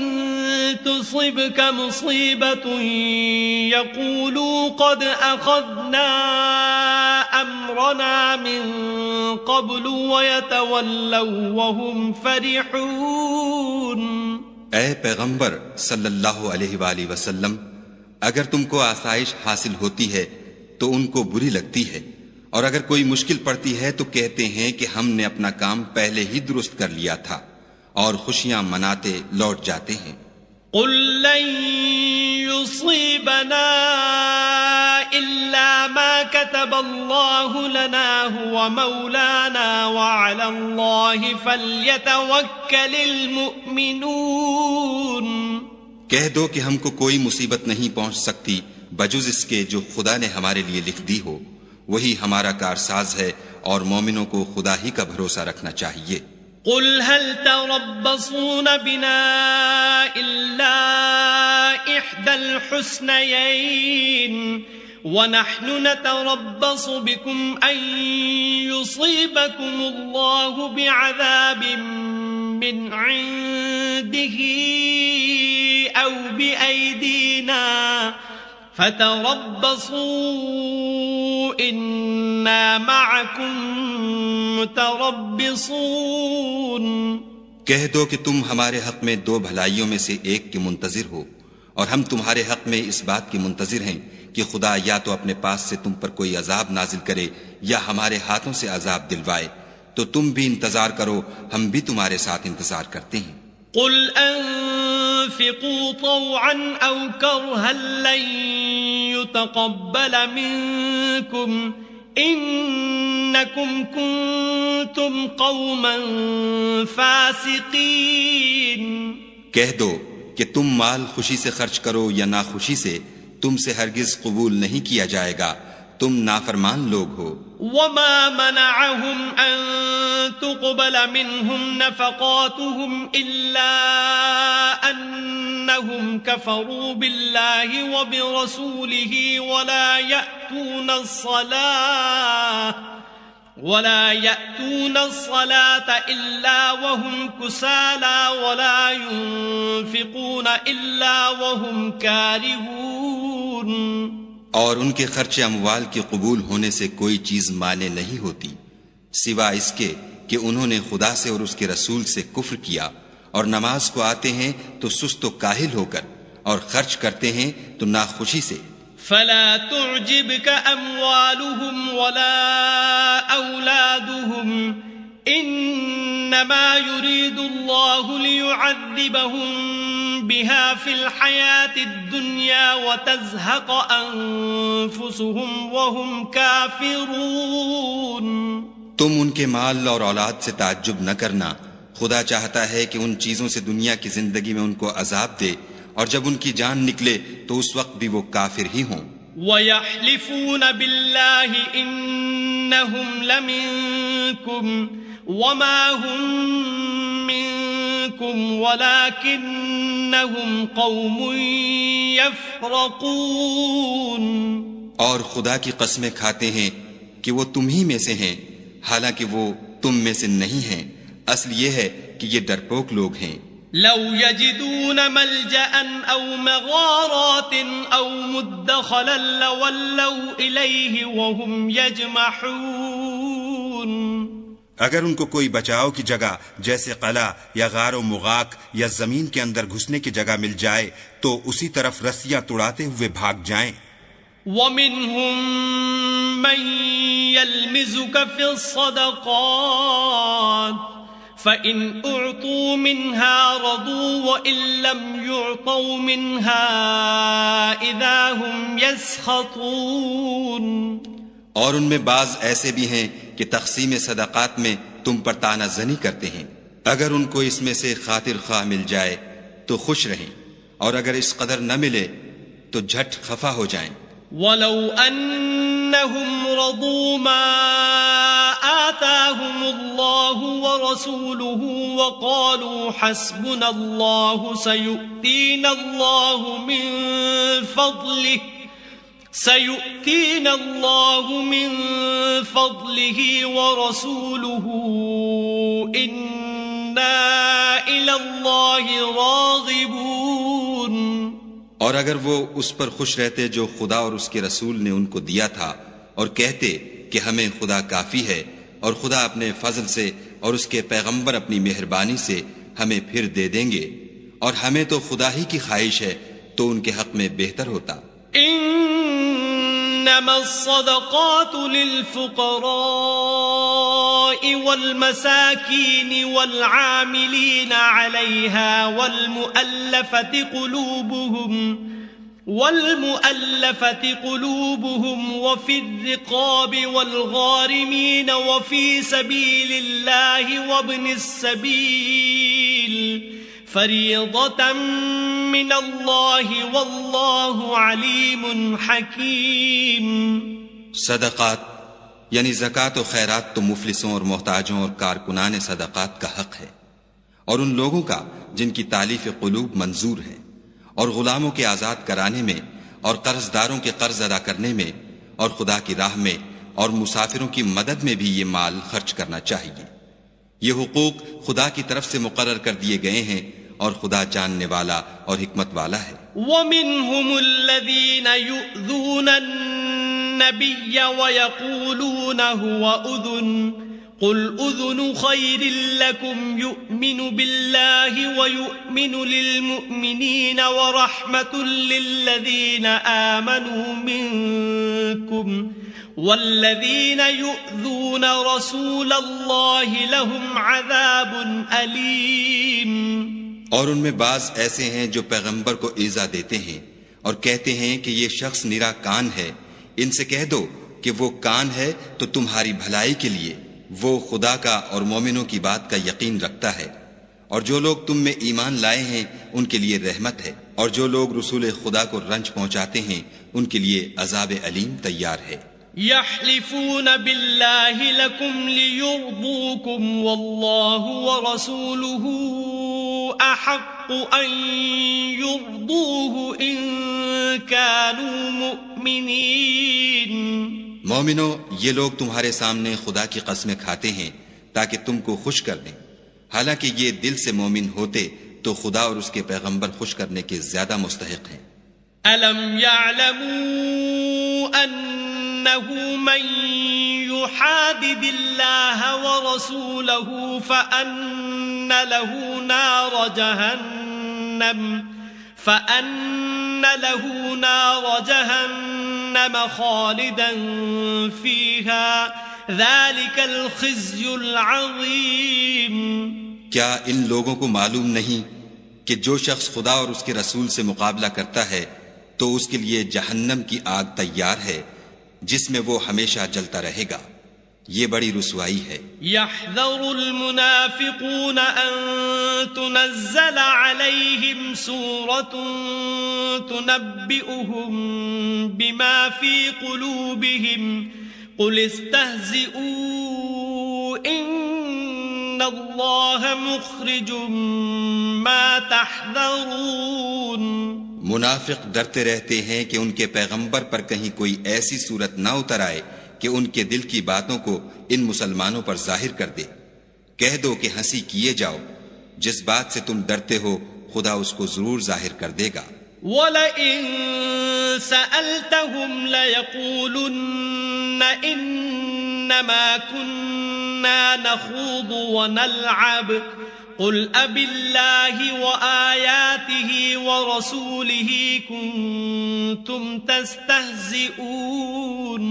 تصبك مصيبة يقولوا قد أخذنا أمرنا من قبل ويتولوا وهم فرحون. اے پیغمبر صلی اللہ علیہ وآلہ وسلم، اگر تم کو آسائش حاصل ہوتی ہے تو ان کو بری لگتی ہے، اور اگر کوئی مشکل پڑتی ہے تو کہتے ہیں کہ ہم نے اپنا کام پہلے ہی درست کر لیا تھا، اور خوشیاں مناتے لوٹ جاتے ہیں. قل لن يصيبنا إلا ما كتب الله لنا هو مولانا وعلى الله فليتوكل المؤمنون. کہہ دو کہ ہم کو کوئی مصیبت نہیں پہنچ سکتی بجز اس کے جو خدا نے ہمارے لیے لکھ دی ہو، وہی ہمارا کارساز ہے اور مومنوں کو خدا ہی کا بھروسہ رکھنا چاہیے. قل هل تربصون بنا إلا إحدى الحسنيين ونحن نتربص بكم أن يصيبكم الله بعذاب من عنده أو بأيدينا فتربصوا إنا معكم متربصون. کہہ دو کہ تم ہمارے حق میں دو بھلائیوں میں سے ایک کے منتظر ہو، اور ہم تمہارے حق میں اس بات کی منتظر ہیں کہ خدا یا تو اپنے پاس سے تم پر کوئی عذاب نازل کرے یا ہمارے ہاتھوں سے عذاب دلوائے، تو تم بھی انتظار کرو، ہم بھی تمہارے ساتھ انتظار کرتے ہیں. قل انفقوا طوعا او کرها لن يتقبل منكم انکم کنتم قوما فاسقین. کہہ دو کہ تم مال خوشی سے خرچ کرو یا ناخوشی سے، تم سے ہرگز قبول نہیں کیا جائے گا، تم نافرمان لوگ ہو. وما منعهم ان تقبل منهم نفقاتهم الا انهم كفروا بالله وبرسوله ولا يأتون الصلاة الا وهم كسالى ولا ينفقون الا وهم كارهون. اور ان کے خرچ اموال کے قبول ہونے سے کوئی چیز مانے نہیں ہوتی سوا اس کے کہ انہوں نے خدا سے اور اس کے رسول سے کفر کیا، اور نماز کو آتے ہیں تو سست و کاہل ہو کر، اور خرچ کرتے ہیں تو ناخوشی سے. فلا تعجبك اموالهم ولا اولادهم انما يريد الله ليعذبهم بها في الحياة الدنيا وتزهق انفسهم وهم كافرون. تم ان کے مال اور اولاد سے تعجب نہ کرنا، خدا چاہتا ہے کہ ان چیزوں سے دنیا کی زندگی میں ان کو عذاب دے اور جب ان کی جان نکلے تو اس وقت بھی وہ کافر ہی ہوں۔ وَيَحْلِفُونَ بِاللَّهِ إِنَّهُمْ لَمِنكُمْ وَمَا هُمْ مِنكُمْ وَلَكِنَّهُمْ قَوْمٌ يَفْرَقُونَ۔ اور خدا کی قسمیں کھاتے ہیں کہ وہ تم ہی میں سے ہیں، حالانکہ وہ تم میں سے نہیں ہیں، اصل یہ ہے کہ یہ ڈرپوک لوگ ہیں۔ لو يجدون ملجأ أو مغارات أو مدخلا لولوا إليه وهم يجمحون۔ اگر ان کو کوئی بچاؤ کی جگہ جیسے قلعہ یا غار و مغاک یا زمین کے اندر گھسنے کی جگہ مل جائے تو اسی طرف رسیاں توڑاتے ہوئے بھاگ جائیں۔ وَمِنْهُمْ مَنْ يَلْمِزُكَ فِي الصَّدَقَاتِ فَإِنْ أُعْطُوا مِنْهَا رَضُوا وَإِنْ لَمْ يُعْطَوْا مِنْهَا إِذَا هُمْ يَسْخَطُونَ۔ اور ان میں بعض ایسے بھی ہیں کہ تقسیم صدقات میں تم پر طعنہ زنی کرتے ہیں، اگر ان کو اس میں سے خاطر خواہ مل جائے تو خوش رہیں، اور اگر اس قدر نہ ملے تو جھٹ خفا ہو جائیں۔ وَلَوْ أَنَّهُمْ رَضُوا مَا آتَاهُمُ اللَّهُ وَرَسُولُهُ وَقَالُوا حَسْبُنَا اللَّهُ سَيُؤْتِينَا اللَّهُ مِنْ فَضْلِهِ وَرَسُولُهُ إِنَّا إِلَى اللَّهِ رَاغِبُونَ۔ اور اگر وہ اس پر خوش رہتے جو خدا اور اس کے رسول نے ان کو دیا تھا، اور کہتے کہ ہمیں خدا کافی ہے، اور خدا اپنے فضل سے اور اس کے پیغمبر اپنی مہربانی سے ہمیں پھر دے دیں گے، اور ہمیں تو خدا ہی کی خواہش ہے، تو ان کے حق میں بہتر ہوتا۔ انما الصدقات للفقراء والمساكين والعاملين عليها والمؤلفة قلوبهم وفي الرقاب والغارمين وفي سبيل الله وابن السبيل فریضة من اللہ واللہ علیم حکیم۔ صدقات یعنی زکوٰۃ و خیرات تو مفلسوں اور محتاجوں اور کارکنان صدقات کا حق ہے، اور ان لوگوں کا جن کی تالیف قلوب منظور ہے، اور غلاموں کے آزاد کرانے میں، اور قرض داروں کے قرض ادا کرنے میں، اور خدا کی راہ میں اور مسافروں کی مدد میں بھی یہ مال خرچ کرنا چاہیے۔ یہ حقوق خدا کی طرف سے مقرر کر دیے گئے ہیں، اور خدا جاننے والا اور حکمت والا ہے۔ وَمِنْهُمُ الَّذِينَ يُؤْذُونَ النَّبِيَّ وَيَقُولُونَ هُوَ أُذُنٌ قُلْ أُذُنُ خَيْرٍ لَكُمْ يُؤْمِنُ بِاللَّهِ وَيُؤْمِنُ لِلْمُؤْمِنِينَ وَرَحْمَةٌ لِلَّذِينَ آمَنُوا مِنْكُمْ وَالَّذِينَ يُؤْذُونَ رَسُولَ اللَّهِ لَهُمْ عَذَابٌ أَلِيمٌ۔ اور ان میں بعض ایسے ہیں جو پیغمبر کو ایذا دیتے ہیں اور کہتے ہیں کہ یہ شخص نرا کان ہے، ان سے کہہ دو کہ وہ کان ہے تو تمہاری بھلائی کے لیے، وہ خدا کا اور مومنوں کی بات کا یقین رکھتا ہے، اور جو لوگ تم میں ایمان لائے ہیں ان کے لیے رحمت ہے، اور جو لوگ رسول خدا کو رنج پہنچاتے ہیں ان کے لیے عذاب علیم تیار ہے۔ يحلفون بالله لكم ليرضوكم والله ورسوله أحق أن يرضوه إن كانوا مؤمنين۔ مومنو، یہ لوگ تمہارے سامنے خدا کی قسمیں کھاتے ہیں تاکہ تم کو خوش کر دیں، حالانکہ یہ دل سے مومن ہوتے تو خدا اور اس کے پیغمبر خوش کرنے کے زیادہ مستحق ہیں۔ أَلَمْ يَعْلَمُوا أَنَّهُ مَن يُحَادِدِ اللَّهَ وَرَسُولَهُ فَأَنَّ لَهُ نَارَ جَهَنَّمَ خَالِدًا فِيهَا ذَلِكَ الْخِزْيُ الْعَظِيمُ۔ کیا ان لوگوں کو معلوم نہیں کہ جو شخص خدا اور اس کے رسول سے مقابلہ کرتا ہے تو اس کے لیے جہنم کی آگ تیار ہے جس میں وہ ہمیشہ جلتا رہے گا، یہ بڑی رسوائی ہے۔ يحذر المنافقون أن تنزل عليهم سورة تنبئهم بما في قلوبهم قل استهزئوا إن الله مخرج ما تحذرون۔ منافق ڈرتے رہتے ہیں کہ ان کے پیغمبر پر کہیں کوئی ایسی صورت نہ اتر آئے کہ ان کے دل کی باتوں کو ان مسلمانوں پر ظاہر کر دے۔ کہہ دو کہ ہنسی کیے جاؤ، جس بات سے تم ڈرتے ہو خدا اس کو ضرور ظاہر کر دے گا۔ وَلَئِن سَأَلْتَهُمْ لَيَقُولُنَّ إِنَّمَا كُنَّا نَخُوضُ وَنَلْعَبُ قُلْ أَبِاللَّهِ وَآيَاتِهِ وَرَسُولِهِ كُنتُمْ تَسْتَهْزِئُونَ۔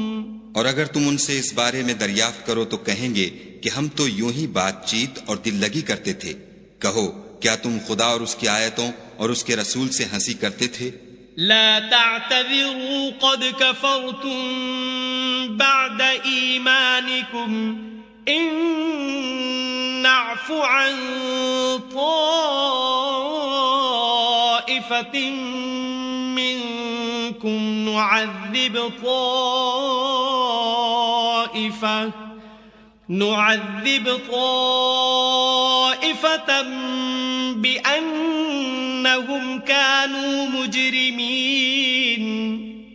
اور اگر تم ان سے اس بارے میں دریافت کرو تو کہیں گے کہ ہم تو یوں ہی بات چیت اور دل لگی کرتے تھے۔ کہو کیا تم خدا اور اس کی آیتوں اور اس کے رسول سے ہنسی کرتے تھے؟ لا تعتذروا قد كفرتم بعد ایمانکم ان نعفو عن طائفة منكم نعذب طائفة بأنهم كانوا مجرمين۔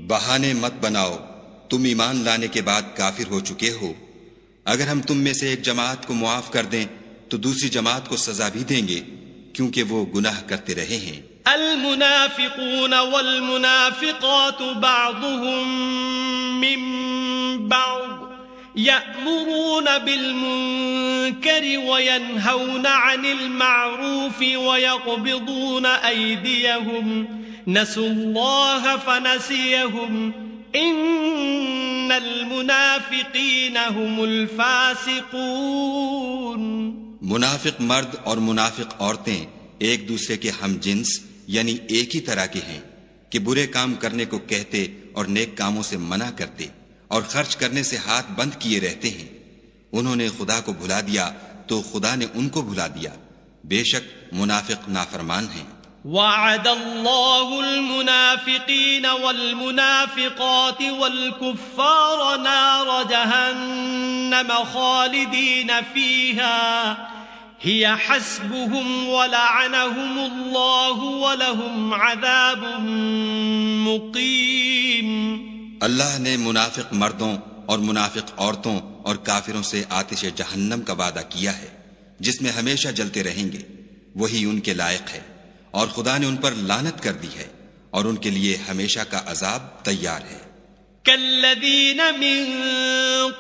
بہانے مت بناؤ، تم ایمان لانے کے بعد کافر ہو چکے ہو۔ اگر ہم تم میں سے ایک جماعت کو معاف کر دیں تو دوسری جماعت کو سزا بھی دیں گے، کیونکہ وہ گناہ کرتے رہے ہیں۔ المنافقون والمنافقات بعضهم من بعض يأمرون بالمنكر وينهون عن المعروف ويقبضون أيديهم نسوا الله فنسيهم إن المنافقين هم الفاسقون۔ منافق مرد اور منافق عورتیں ایک دوسرے کے ہم جنس یعنی ایک ہی طرح کے ہیں کہ برے کام کرنے کو کہتے اور نیک کاموں سے منع کرتے اور خرچ کرنے سے ہاتھ بند کیے رہتے ہیں۔ انہوں نے خدا کو بھلا دیا تو خدا نے ان کو بھلا دیا، بے شک منافق نافرمان ہیں۔ وعد اللہ المنافقین والمنافقات والکفار نار جہنم خالدین فیہا ہی حسبهم ولعنهم اللہ ولہم عذاب مقیم۔ اللہ نے منافق مردوں اور منافق عورتوں اور کافروں سے آتش جہنم کا وعدہ کیا ہے جس میں ہمیشہ جلتے رہیں گے، وہی ان کے لائق ہے، اور خدا نے ان پر لعنت کر دی ہے اور ان کے لیے ہمیشہ کا عذاب تیار ہے۔ كالذين من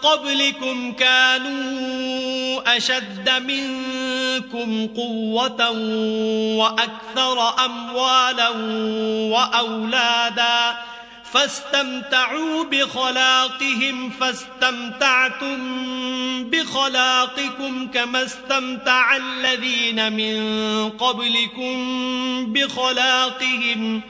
قبلكم كانوا أشد منكم قوة وأكثر أموالا وأولادا فاستمتعوا بخلاقهم فاستمتعتم بخلاقكم كما استمتع الذين من قبلكم بخلاقهم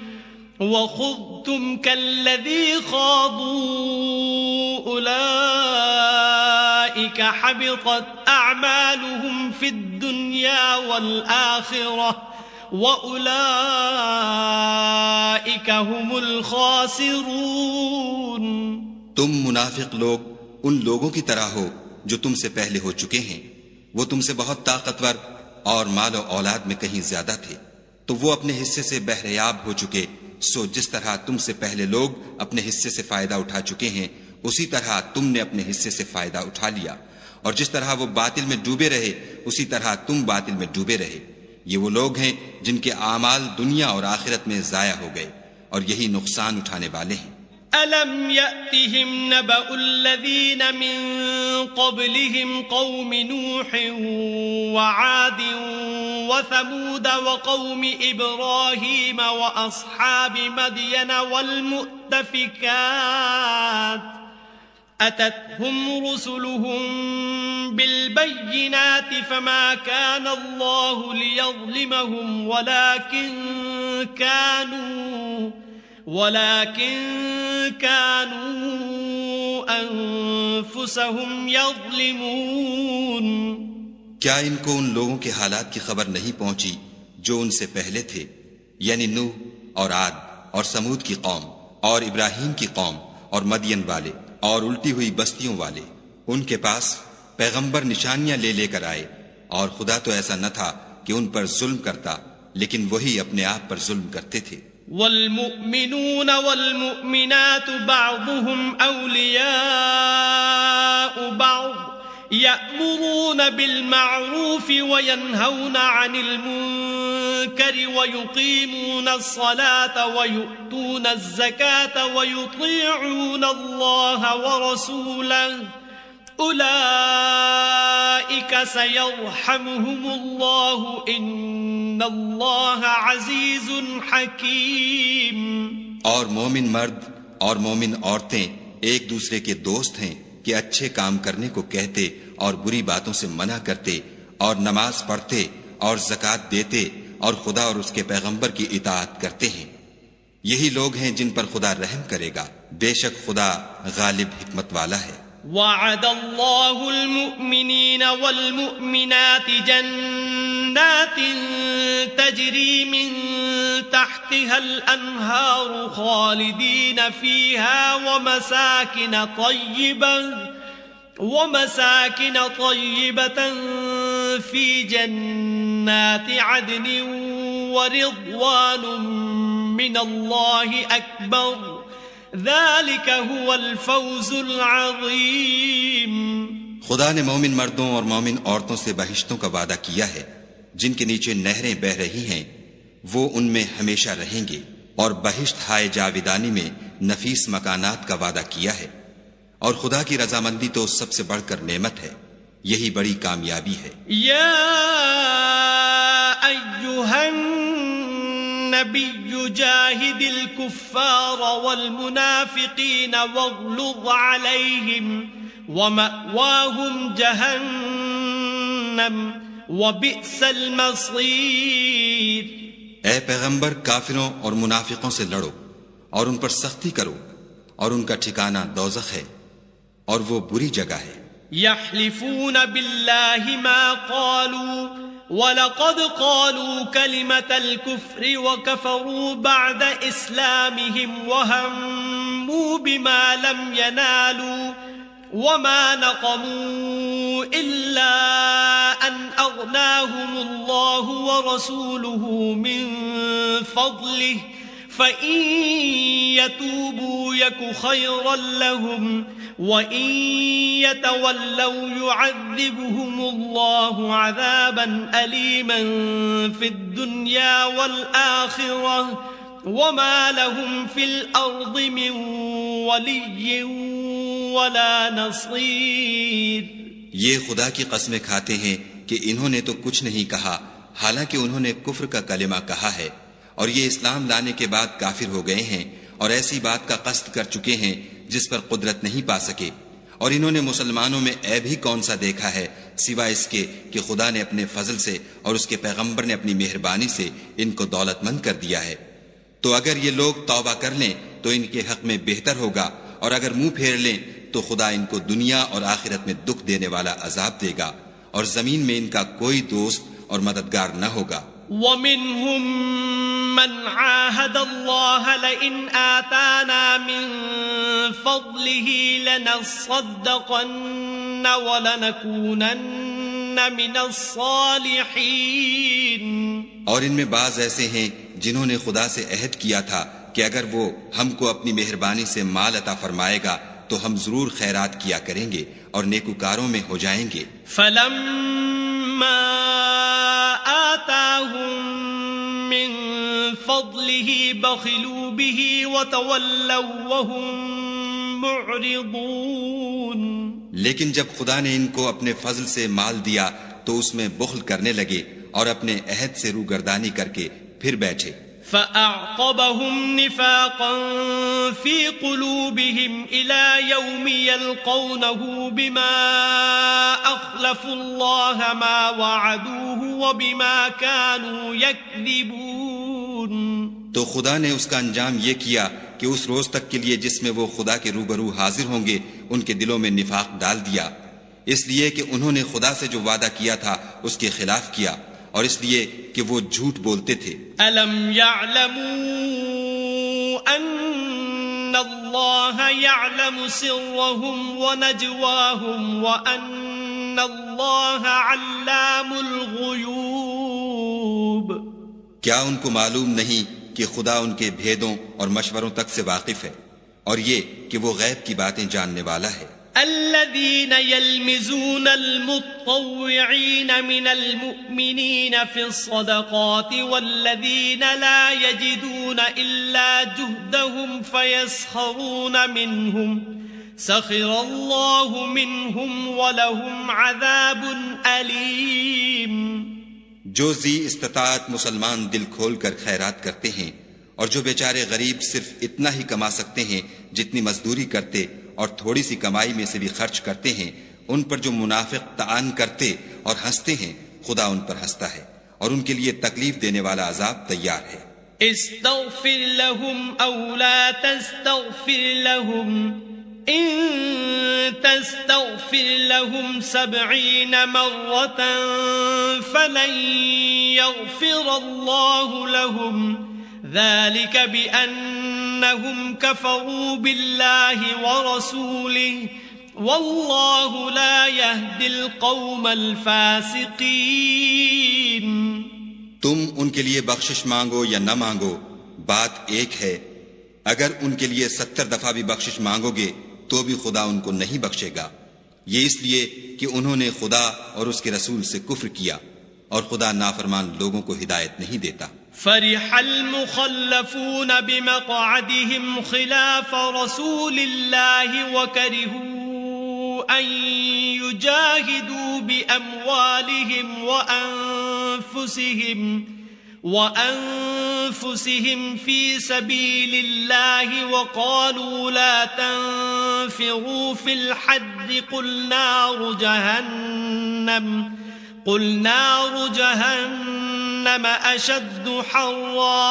وخذتم كالذي خاضوا أولئك حبطت أعمالهم في الدنيا والآخرة وَأُولَئِكَ هُمُ الْخَاسِرُونَ۔ تم منافق لوگ ان لوگوں کی طرح ہو جو تم سے پہلے ہو چکے ہیں، وہ تم سے بہت طاقتور اور مال و اولاد میں کہیں زیادہ تھے، تو وہ اپنے حصے سے بہریاب ہو چکے۔ سو جس طرح تم سے پہلے لوگ اپنے حصے سے فائدہ اٹھا چکے ہیں، اسی طرح تم نے اپنے حصے سے فائدہ اٹھا لیا، اور جس طرح وہ باطل میں ڈوبے رہے اسی طرح تم باطل میں ڈوبے رہے۔ یہ وہ لوگ ہیں جن کے اعمال دنیا اور آخرت میں ضائع ہو گئے، اور یہی نقصان اٹھانے والے ہیں۔ أَلَمْ يَأْتِهِمْ نَبَأُ الَّذِينَ مِن قَبْلِهِمْ قَوْمِ نُوحٍ وَعَادٍ وَثَمُودَ وَقَوْمِ إِبْرَاهِيمَ وَأَصْحَابِ مَدْيَنَ وَالْمُؤْتَفِكَاتِ أَتَتْهُمْ رُسُلُهُم بِالْبَيِّنَاتِ فَمَا كَانَ اللَّهُ لِيَظْلِمَهُمْ ولكن كانوا أنفسهم يظلمون. کیا ان کو ان لوگوں کے حالات کی خبر نہیں پہنچی جو ان سے پہلے تھے، یعنی نوح اور عاد اور سمود کی قوم اور ابراہیم کی قوم اور مدین والے اور الٹی ہوئی بستیوں والے؟ ان کے پاس پیغمبر نشانیاں لے لے کر آئے، اور خدا تو ایسا نہ تھا کہ ان پر ظلم کرتا، لیکن وہی اپنے آپ پر ظلم کرتے تھے. والمؤمنون والمؤمنات بعضهم أولياء بعض يأمرون بالمعروف وينهون عن المنكر ويقيمون الصلاة ويؤتون الزكاة ويطيعون الله ورسوله أولئك سيرحمهم الله إن الله عزيز حكيم. اور مومن مرد اور مومن عورتیں ایک دوسرے کے دوست ہیں کہ اچھے کام کرنے کو کہتے اور بری باتوں سے منع کرتے اور نماز پڑھتے اور زکوٰۃ دیتے اور خدا اور اس کے پیغمبر کی اطاعت کرتے ہیں. یہی لوگ ہیں جن پر خدا رحم کرے گا، بے شک خدا غالب حکمت والا ہے. وعد الله المؤمنين والمؤمنات جنات تجري من تحتها الأنهار خالدين فيها ومساكن طيبة في جنات عدن ورضوان من الله أكبر ذلك هو الفوز العظیم. خدا نے مومن مردوں اور مومن عورتوں سے بہشتوں کا وعدہ کیا ہے جن کے نیچے نہریں بہ رہی ہیں، وہ ان میں ہمیشہ رہیں گے، اور بہشت ہائے جاویدانی میں نفیس مکانات کا وعدہ کیا ہے. اور خدا کی رضامندی تو سب سے بڑھ کر نعمت ہے، یہی بڑی کامیابی ہے. یا ایھا النبی جاہد الکفار والمنافقین واغلظ علیہم ومأواہم جہنم وبئس المصیر. اے پیغمبر، کافروں اور منافقوں سے لڑو اور ان پر سختی کرو، اور ان کا ٹھکانہ دوزخ ہے اور وہ بری جگہ ہے. یحلفون باللہ ما قالوا وَلَقَدْ قَالُوا كَلِمَةَ الْكُفْرِ وَكَفَرُوا بَعْدَ إِسْلَامِهِمْ وَهَمُّوا بِمَا لَمْ يَنَالُوا وَمَا نَقَمُوا إِلَّا أَنْ أَغْنَاهُمُ اللَّهُ وَرَسُولُهُ مِنْ فَضْلِهِ فَإِنْ يَتُوبُوا يَكُ خَيْرًا لَهُمْ وَإِنْ يَتَوَلَّوْا يُعَذِّبْهُمُ اللَّهُ عَذَابًا أَلِيمًا فِي الدُّنْيَا وَالْآخِرَةِ وَمَا لَهُمْ فِي الْأَرْضِ مِنْ وَلِيٍّ وَلَا نَصِيرٍ. یہ خدا کی قسمیں کھاتے ہیں کہ انہوں نے تو کچھ نہیں کہا، حالانکہ انہوں نے کفر کا کلمہ کہا ہے، اور یہ اسلام لانے کے بعد کافر ہو گئے ہیں اور ایسی بات کا قصد کر چکے ہیں جس پر قدرت نہیں پا سکے. اور انہوں نے مسلمانوں میں عیب ہی کون سا دیکھا ہے سوائے اس کے کہ خدا نے اپنے فضل سے اور اس کے پیغمبر نے اپنی مہربانی سے ان کو دولت مند کر دیا ہے. تو اگر یہ لوگ توبہ کر لیں تو ان کے حق میں بہتر ہوگا، اور اگر منہ پھیر لیں تو خدا ان کو دنیا اور آخرت میں دکھ دینے والا عذاب دے گا، اور زمین میں ان کا کوئی دوست اور مددگار نہ ہوگا. وَمِنْهُمْ مَنْ عَاهَدَ اللَّهَ لَئِنْ آتَانَا مِنْ فَضْلِهِ لَنَصَّدَّقَنَّ وَلَنَكُونَنَّ مِنَ الصَّالِحِينَ. اور ان میں بعض ایسے ہیں جنہوں نے خدا سے عہد کیا تھا کہ اگر وہ ہم کو اپنی مہربانی سے مال عطا فرمائے گا تو ہم ضرور خیرات کیا کریں گے اور نیکوکاروں میں ہو جائیں گے. فَلَمَّا آتَاهُم مِّن فَضْلِهِ بَخِلُوا بِهِ وَتَوَلَّوْا وَهُم مُعْرِضُونَ. لیکن جب خدا نے ان کو اپنے فضل سے مال دیا تو اس میں بخل کرنے لگے اور اپنے عہد سے روگردانی کر کے پھر بیٹھے. فَأَعْقَبَهُمْ نِفَاقًا فِي قُلُوبِهِمْ إِلَى يَوْمِ يَلْقَوْنَهُ بِمَا أَخْلَفُوا اللَّهَ مَا وَعَدُوهُ وَبِمَا كَانُوا يَكْذِبُونَ. تو خدا نے اس کا انجام یہ کیا کہ اس روز تک کے لیے جس میں وہ خدا کے روبرو حاضر ہوں گے ان کے دلوں میں نفاق ڈال دیا، اس لیے کہ انہوں نے خدا سے جو وعدہ کیا تھا اس کے خلاف کیا، اور اس لیے کہ وہ جھوٹ بولتے تھے۔ أَلَمْ يَعْلَمُوا أَنَّ اللَّهَ يَعْلَمُ سِرَّهُمْ وَنَجْوَاهُمْ وَأَنَّ اللَّهَ عَلَّامُ الْغُيُوبِ؟ کیا ان کو معلوم نہیں کہ خدا ان کے بھیدوں اور مشوروں تک سے واقف ہے، اور یہ کہ وہ غیب کی باتیں جاننے والا ہے۔ الذين يلمزون المطوعين من المؤمنين في الصدقات والذين لا يجدون إلا جهدهم فيسخرون منهم سخر الله منهم ولهم عذاب أليم۔ جو ذی استطاعت مسلمان دل کھول کر خیرات کرتے ہیں، اور جو بیچارے غریب صرف اتنا ہی کما سکتے ہیں جتنی مزدوری کرتے اور تھوڑی سی کمائی میں سے بھی خرچ کرتے ہیں، ان پر جو منافق طعن کرتے اور ہنستے ہیں، خدا ان پر ہنستا ہے اور ان کے لیے تکلیف دینے والا عذاب تیار ہے۔ استغفر لهم او لا تستغفر لهم ان تستغفر لهم 70 مرة فلن يغفر الله لهم ذلك بأنهم كفروا بالله ورسوله والله لا يهدي القوم الفاسقين۔ تم ان کے لیے بخشش مانگو یا نہ مانگو، بات ایک ہے۔ اگر ان کے لیے 70 دفعہ بھی بخشش مانگو گے تو بھی خدا ان کو نہیں بخشے گا، یہ اس لیے کہ انہوں نے خدا اور اس کے رسول سے کفر کیا، اور خدا نافرمان لوگوں کو ہدایت نہیں دیتا۔ فرح المخلفون بمقعدهم خلاف رسول الله وكرهوا أن يجاهدوا بأموالهم وأنفسهم في سبيل الله وقالوا لا تنفروا في الحر قل نار جهنم أشد حرا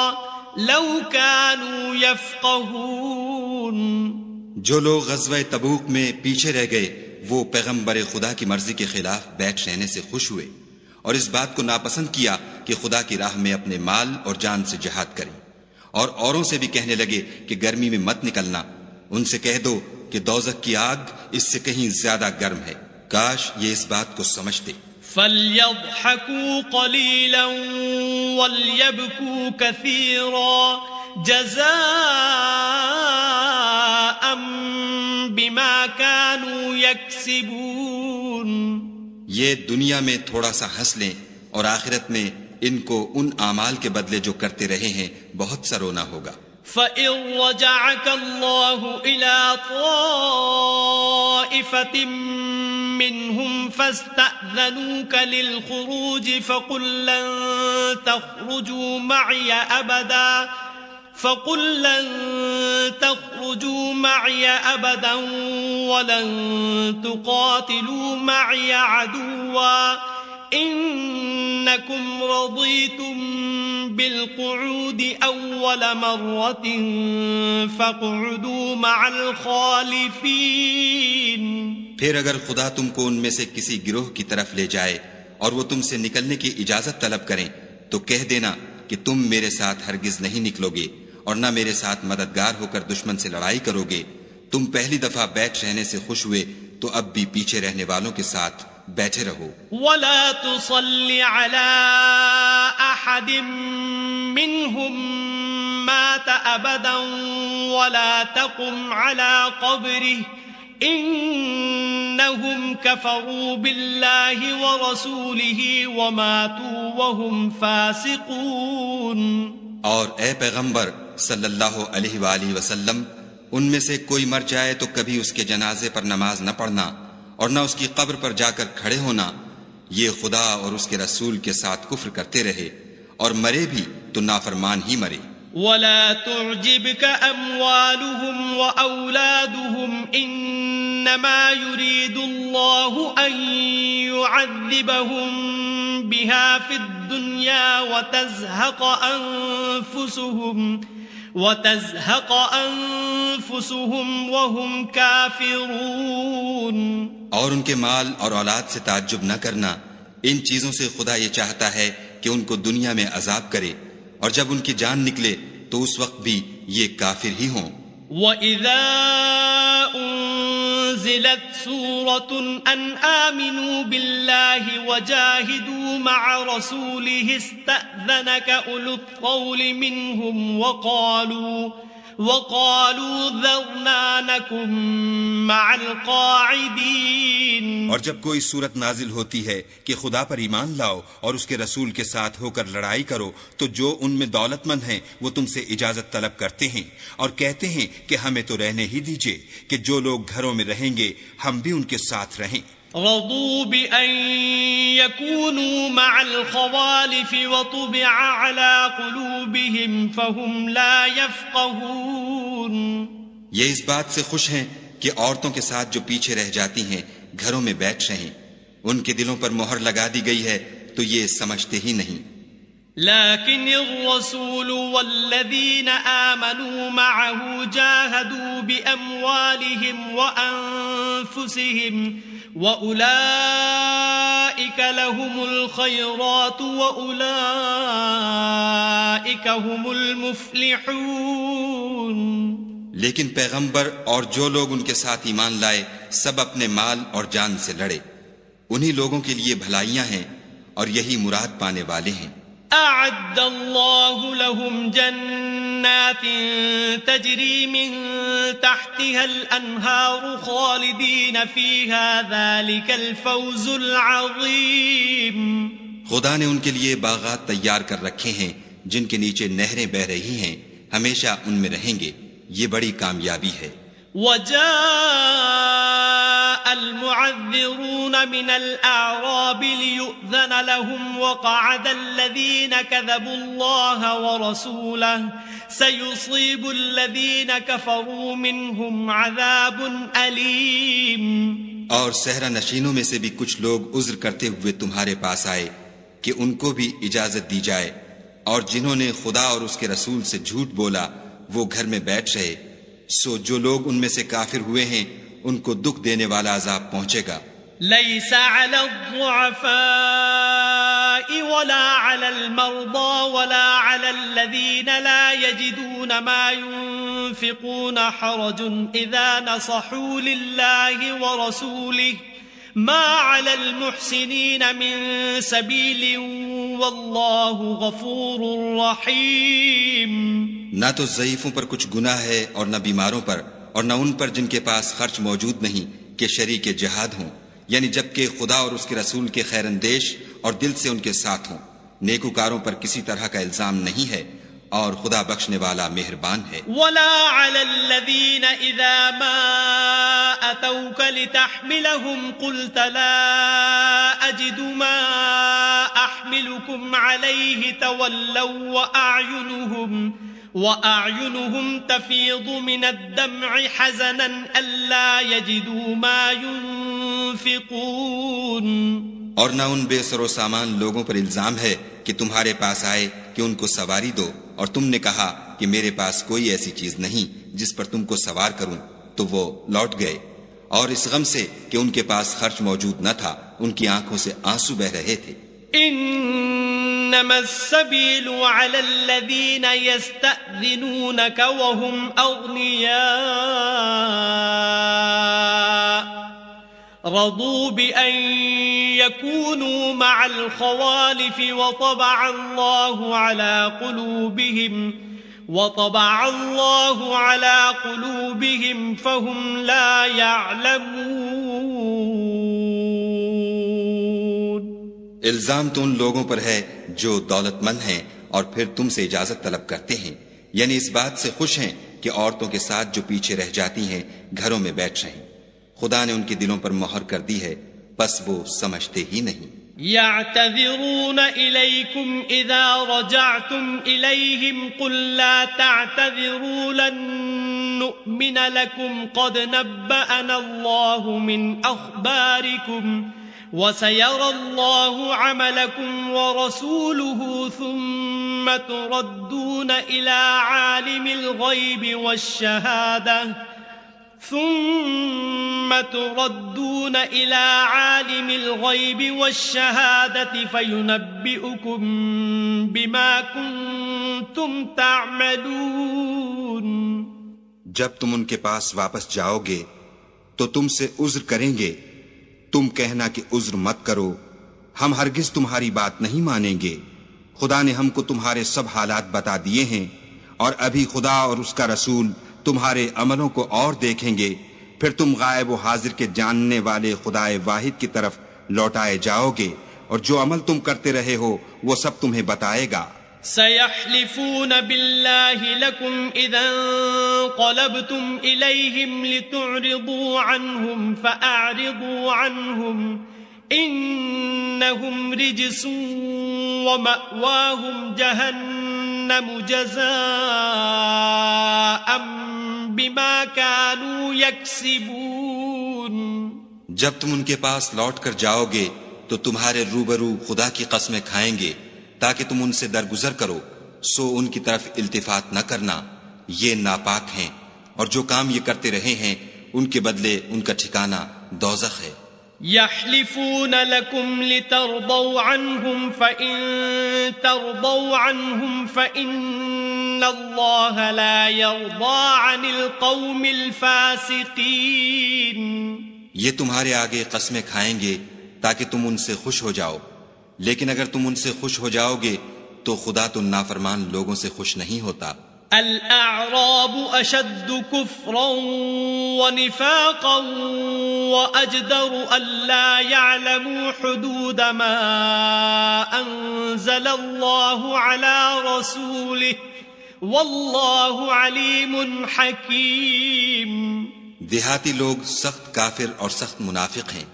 لو كانوا يفقهون۔ جو لوگ غزوہ تبوک میں پیچھے رہ گئے وہ پیغمبر خدا کی مرضی کے خلاف بیٹھ رہنے سے خوش ہوئے اور اس بات کو ناپسند کیا کہ خدا کی راہ میں اپنے مال اور جان سے جہاد کریں، اور اوروں سے بھی کہنے لگے کہ گرمی میں مت نکلنا۔ ان سے کہہ دو کہ دوزخ کی آگ اس سے کہیں زیادہ گرم ہے، کاش یہ اس بات کو سمجھتے۔ فَلْيَضْحَكُوا قَلِيلًا وَلْيَبْكُوا كَثِيرًا جَزَاءً بِمَا كَانُوا يَكْسِبُونَ۔ یہ دنیا میں تھوڑا سا ہنس لیں اور آخرت میں ان کو ان اعمال کے بدلے جو کرتے رہے ہیں بہت سا رونا ہوگا۔ فَإِن رَّجَعَكَ اللَّهُ إِلَىٰ طَائِفَةٍ مِّنْهُمْ فَاسْتَأْذَنُوكَ لِلْخُرُوجِ فَقُل لَّن تَخْرُجُوا مَّعِيَ أَبَدًا وَلَن تُقَاتِلُوا مَعِيَ عَدُوًّا إِنَّكُمْ رَضِيتُم بِالْقُعُودِ أَوَّلَ مَرَّةٍ فَاقْعُدُوا مَعَ الْخَالِفِينَ۔ پھر اگر خدا تم کو ان میں سے کسی گروہ کی طرف لے جائے اور وہ تم سے نکلنے کی اجازت طلب کریں تو کہہ دینا کہ تم میرے ساتھ ہرگز نہیں نکلو گے اور نہ میرے ساتھ مددگار ہو کر دشمن سے لڑائی کرو گے۔ تم پہلی دفعہ بیٹھ رہنے سے خوش ہوئے تو اب بھی پیچھے رہنے والوں کے ساتھ بیٹھے رہو۔ وَلَا تُصَلِّ عَلَىٰ أَحَدٍ مِّنْهُم مَّاتَ أَبَدًا وَلَا تَقُمْ عَلَىٰ قَبْرِهِ إِنَّهُمْ كَفَرُوا بِاللَّهِ وَرَسُولِهِ وَمَاتُوا وَهُمْ فَاسِقُونَ۔ اور اے پیغمبر صلی اللہ علیہ وآلہ وسلم، ان میں سے کوئی مر جائے تو کبھی اس کے جنازے پر نماز نہ پڑھنا اور نہ اس کی قبر پر جا کر کھڑے ہونا، یہ خدا اور اس کے رسول کے ساتھ کفر کرتے رہے اور مرے بھی تو نافرمان ہی مرے۔ وَلَا تُعْجِبْكَ أَمْوَالُهُمْ وَأَوْلَادُهُمْ إنما يريد الله أن يعذبهم بها في الدنيا وتزهق أنفسهم وهم كافرون. اور ان کے مال اور اولاد سے تعجب نہ کرنا، ان چیزوں سے خدا یہ چاہتا ہے کہ ان کو دنیا میں عذاب کرے، اور جب ان کی جان نکلے تو اس وقت بھی یہ کافر ہی ہوں. وَإِذَا أُنزِلَتْ سُورَةٌ أَنْ آمِنُوا بِاللَّهِ وَجَاهِدُوا مَعَ رَسُولِهِ اسْتَأْذَنَكَ أُولُو الطَّوْلِ مِنْهُمْ وَقَالُوا ذَرْنَا نَكُن مَّعَ الْقَاعِدِينَ. اور جب کوئی صورت نازل ہوتی ہے کہ خدا پر ایمان لاؤ اور اس کے رسول کے ساتھ ہو کر لڑائی کرو، تو جو ان میں دولت مند ہیں وہ تم سے اجازت طلب کرتے ہیں اور کہتے ہیں کہ ہمیں تو رہنے ہی دیجئے، کہ جو لوگ گھروں میں رہیں گے ہم بھی ان کے ساتھ رہیں. رضوا بأن يكونوا مع الخوالف وطبع على قلوبهم فهم لا يفقهون. یہ اس بات سے خوش ہیں کہ عورتوں کے ساتھ جو پیچھے رہ جاتی ہیں گھروں میں بیٹھ رہیں، ان کے دلوں پر مہر لگا دی گئی ہے تو یہ سمجھتے ہی نہیں. لكن الرسول والذين آمنوا معه جاهدوا بأموالهم وأنفسهم وَأُولَئِكَ لَهُمُ الْخَيْرَاتُ وَأُولَئِكَ هُمُ الْمُفْلِحُونَ. لیکن پیغمبر اور جو لوگ ان کے ساتھ ایمان لائے سب اپنے مال اور جان سے لڑے، انہی لوگوں کے لیے بھلائیاں ہیں اور یہی مراد پانے والے ہیں. أعد الله لهم جنات تجري من تحتها الأنهار خالدين فيها ذلك الفوز العظيم. خدا نے ان کے لیے باغات تیار کر رکھے ہیں جن کے نیچے نہریں بہ رہی ہیں، ہمیشہ ان میں رہیں گے، یہ بڑی کامیابی ہے. وجاء المعذرون من الأعراب ليؤذن لهم وقعد الذين كذبوا الله ورسوله سيصيب الذين كفروا منهم عذاب أليم. اور صحرا نشینوں میں سے بھی کچھ لوگ عذر کرتے ہوئے تمہارے پاس آئے کہ ان کو بھی اجازت دی جائے، اور جنہوں نے خدا اور اس کے رسول سے جھوٹ بولا وہ گھر میں بیٹھ رہے، سو جو لوگ ان میں سے کافر ہوئے ہیں ان کو دکھ دینے والا عذاب پہنچے گا. ليس على الضعفاء ولا على المرضى ولا على الذين لا يجدون ما ينفقون حرج إذا نصحوا لله ورسوله ما على المحسنين من سبيل والله غفور رحيم. نہ تو ضعیفوں پر کچھ گناہ ہے اور نہ بیماروں پر، اور نہ ان پر جن کے پاس خرچ موجود نہیں کہ شریک جہاد ہوں، یعنی جبکہ خدا اور اس کے رسول کے خیر اندیش اور دل سے ان کے ساتھ ہوں. نیکوکاروں پر کسی طرح کا الزام نہیں ہے اور خدا بخشنے والا مہربان ہے. ولا على الذين إذا ما أتوك لتحملهم قلت لا أجد ما أحملكم عليه تولوا وأعينهم تفيض من الدمع حزنا ألا يجدوا ما ينفقون. اور نہ ان بے سر و سامان لوگوں پر الزام ہے کہ تمہارے پاس آئے کہ ان کو سواری دو، اور تم نے کہا کہ میرے پاس کوئی ایسی چیز نہیں جس پر تم کو سوار کروں، تو وہ لوٹ گئے، اور اس غم سے کہ ان کے پاس خرچ موجود نہ تھا ان کی آنکھوں سے آنسو بہ رہے تھے. انما السبيل على الذين يستأذنونك وهم أغنياء رضوا بأن يكونوا مع الخوالف وطبع الله على قلوبهم فهم لا يعلمون. الزام تو ان لوگوں پر ہے جو دولت مند ہیں اور پھر تم سے اجازت طلب کرتے ہیں، یعنی اس بات سے خوش ہیں کہ عورتوں کے ساتھ جو پیچھے رہ جاتی ہیں گھروں میں بیٹھ رہیں. خدا نے ان کے دلوں پر مہر کر دی ہے، بس وہ سمجھتے ہی نہیں. يعتذرون إليكم إذا رجعتم إليهم قل لا تعتذروا لن نؤمن لكم قد نبأنا الله من أخباركم وسيرى الله عملكم ورسوله ثم تردون إلى عالم الغيب والشهادة فينبئكم بما كنتم تعملون. جب تم ان کے پاس واپس جاؤ گے تو تم سے عذر کریں گے. تم کہنا کہ عذر مت کرو، ہم ہرگز تمہاری بات نہیں مانیں گے. خدا نے ہم کو تمہارے سب حالات بتا دیے ہیں، اور ابھی خدا اور اس کا رسول تمہارے عملوں کو اور دیکھیں گے. پھر تم غائب و حاضر کے جاننے والے خدائے واحد کی طرف لوٹائے جاؤ گے، اور جو عمل تم کرتے رہے ہو وہ سب تمہیں بتائے گا. سيحلفون بالله لكم إذا انقلبتم إليهم لتعرضوا عنهم فأعرضوا عنهم إنهم رجس ومأواهم جهنم جزاء بما كانوا يكسبون. جب تم ان کے پاس لوٹ کر جاؤ گے تو تمہارے روبرو خدا کی قسمیں کھائیں گے تاکہ تم ان سے درگزر کرو، سو ان کی طرف التفات نہ کرنا، یہ ناپاک ہیں، اور جو کام یہ کرتے رہے ہیں ان کے بدلے ان کا ٹھکانہ دوزخ ہے. يحلفون لكم لترضوا عنهم فإن ترضوا عنهم فإن الله لا يرضى عن القوم الفاسقين. یہ تمہارے آگے قسمیں کھائیں گے تاکہ تم ان سے خوش ہو جاؤ، لیکن اگر تم ان سے خوش ہو جاؤ گے تو خدا تو نافرمان لوگوں سے خوش نہیں ہوتا. الأعراب أشد كفرا ونفاقا وأجدر ألا يعلموا حدود ما أنزل الله على رسوله والله عليم حكيم. دیہاتی لوگ سخت کافر اور سخت منافق ہیں،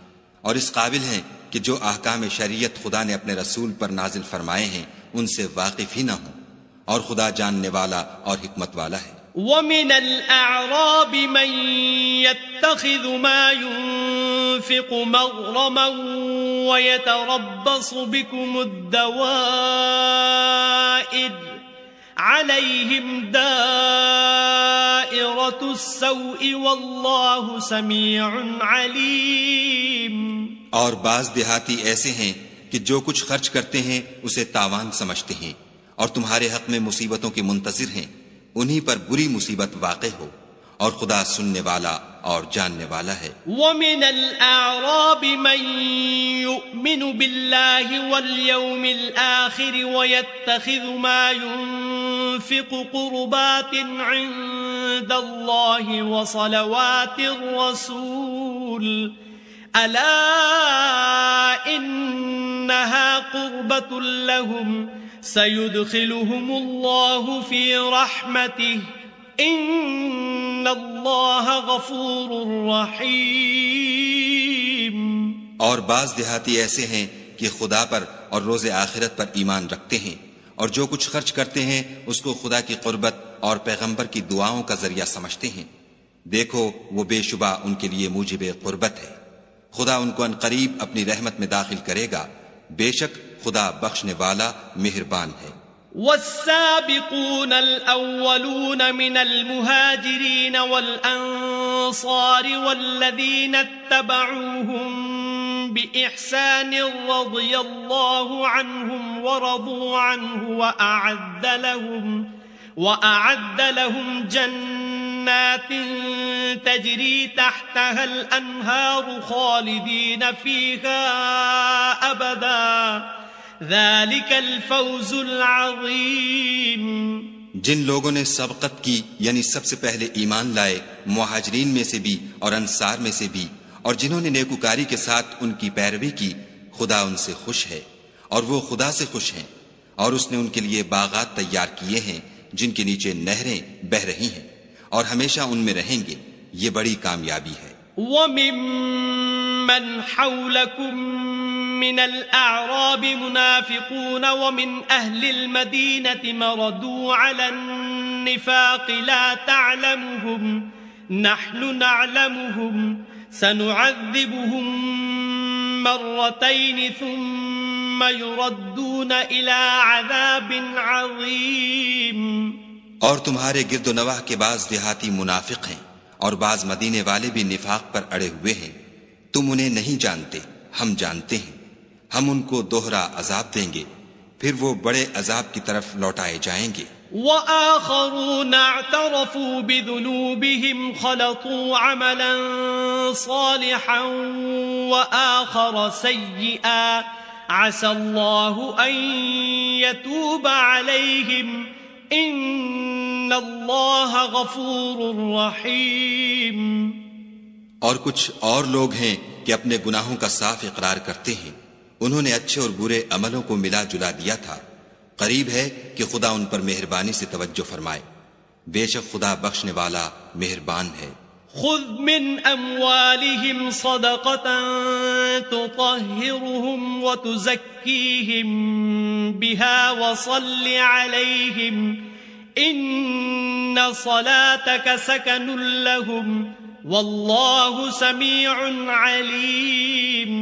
اور اس قابل ہیں کہ جو احکام شریعت خدا نے اپنے رسول پر نازل فرمائے ہیں ان سے واقف ہی نہ ہوں، اور خدا جاننے والا اور حکمت والا ہے. وَمِنَ الْأَعْرَابِ مَن يَتَّخِذُ مَا يُنفِقُ مَغْرَمًا وَيَتَرَبَّصُ بِكُمُ الدَّوَائِرَ عَلَيْهِمْ دَائِرَةُ السَّوْءِ وَاللَّهُ سَمِيعٌ عَلِيمٌ. اور بعض دیہاتی ایسے ہیں کہ جو کچھ خرچ کرتے ہیں اسے تاوان سمجھتے ہیں، اور تمہارے حق میں مصیبتوں کے منتظر ہیں، انہی پر بری مصیبت واقع ہو، اور خدا سننے والا اور جاننے والا ہے. وَمِنَ الْأَعْرَابِ مَن يُؤْمِنُ بِاللَّهِ وَالْيَوْمِ الْآخِرِ وَيَتَّخِذُ مَا يُنفِقُ قُرُبَاتٍ عِندَ اللَّهِ وَصَلَوَاتِ الرَّسُولِ أَلَا إِنَّهَا قُرْبَةٌ لَهُمْ سَيُدْخِلُهُمُ اللَّهُ فِي رَحْمَتِهِ إِنَّ اللَّهَ غَفُورٌ رَحِيمٌ. اور بعض دیہاتی ایسے ہیں کہ خدا پر اور روز آخرت پر ایمان رکھتے ہیں، اور جو کچھ خرچ کرتے ہیں اس کو خدا کی قربت اور پیغمبر کی دعاؤں کا ذریعہ سمجھتے ہیں. دیکھو وہ بے شبہ ان کے لیے موجب قربت ہے. خدا ان کو عنقریب اپنی رحمت میں داخل کرے گا، بے شک خدا بخشنے والا مہربان ہے. والسابقون الأولون من المهاجرين والأنصار والذين اتبعوهم بإحسان رضي الله عنهم ورضوا عنه وأعد لهم جنات تجري تحتها الأنهار خالدين فيها أبدا ذلك الفوز العظیم. جن لوگوں نے سبقت کی یعنی سب سے پہلے ایمان لائے، مہاجرین میں سے بھی اور انصار میں سے بھی، اور جنہوں نے نیکوکاری کے ساتھ ان کی پیروی کی، خدا ان سے خوش ہے اور وہ خدا سے خوش ہیں، اور اس نے ان کے لیے باغات تیار کیے ہیں جن کے نیچے نہریں بہہ رہی ہیں، اور ہمیشہ ان میں رہیں گے. یہ بڑی کامیابی ہے. وَمِمَّنْ حَوْلَكُمْ من الأعراب منافقون ومن أهل المدينة مردوا على النفاق لا تعلمهم نحن نعلمهم سنعذبهم مرتين ثم يردون إلى عذاب عظيم. اور تمہارے گرد و نواح کے بعض دیہاتی منافق ہیں اور بعض مدینے والے بھی نفاق پر اڑے ہوئے ہیں. تم انہیں نہیں جانتے، ہم جانتے ہیں. ہم ان کو دوہرا عذاب دیں گے، پھر وہ بڑے عذاب کی طرف لوٹائے جائیں گے. وآخرون اعترفوا بذنوبهم خلطوا عملا صالحا وآخر سيئا عسى الله أن يتوب عليهم ان اللہ غفور رحیم. اور کچھ اور لوگ ہیں کہ اپنے گناہوں کا صاف اقرار کرتے ہیں. انہوں نے اچھے اور برے عملوں کو ملا جلا دیا تھا. قریب ہے کہ خدا ان پر مہربانی سے توجہ فرمائے. بے شک خدا بخشنے والا مہربان ہے. خذ من اموالهم صدقة تطهرهم وتزكيهم بها وصل عليهم ان صلاتك سكن لهم والله سميع عليم.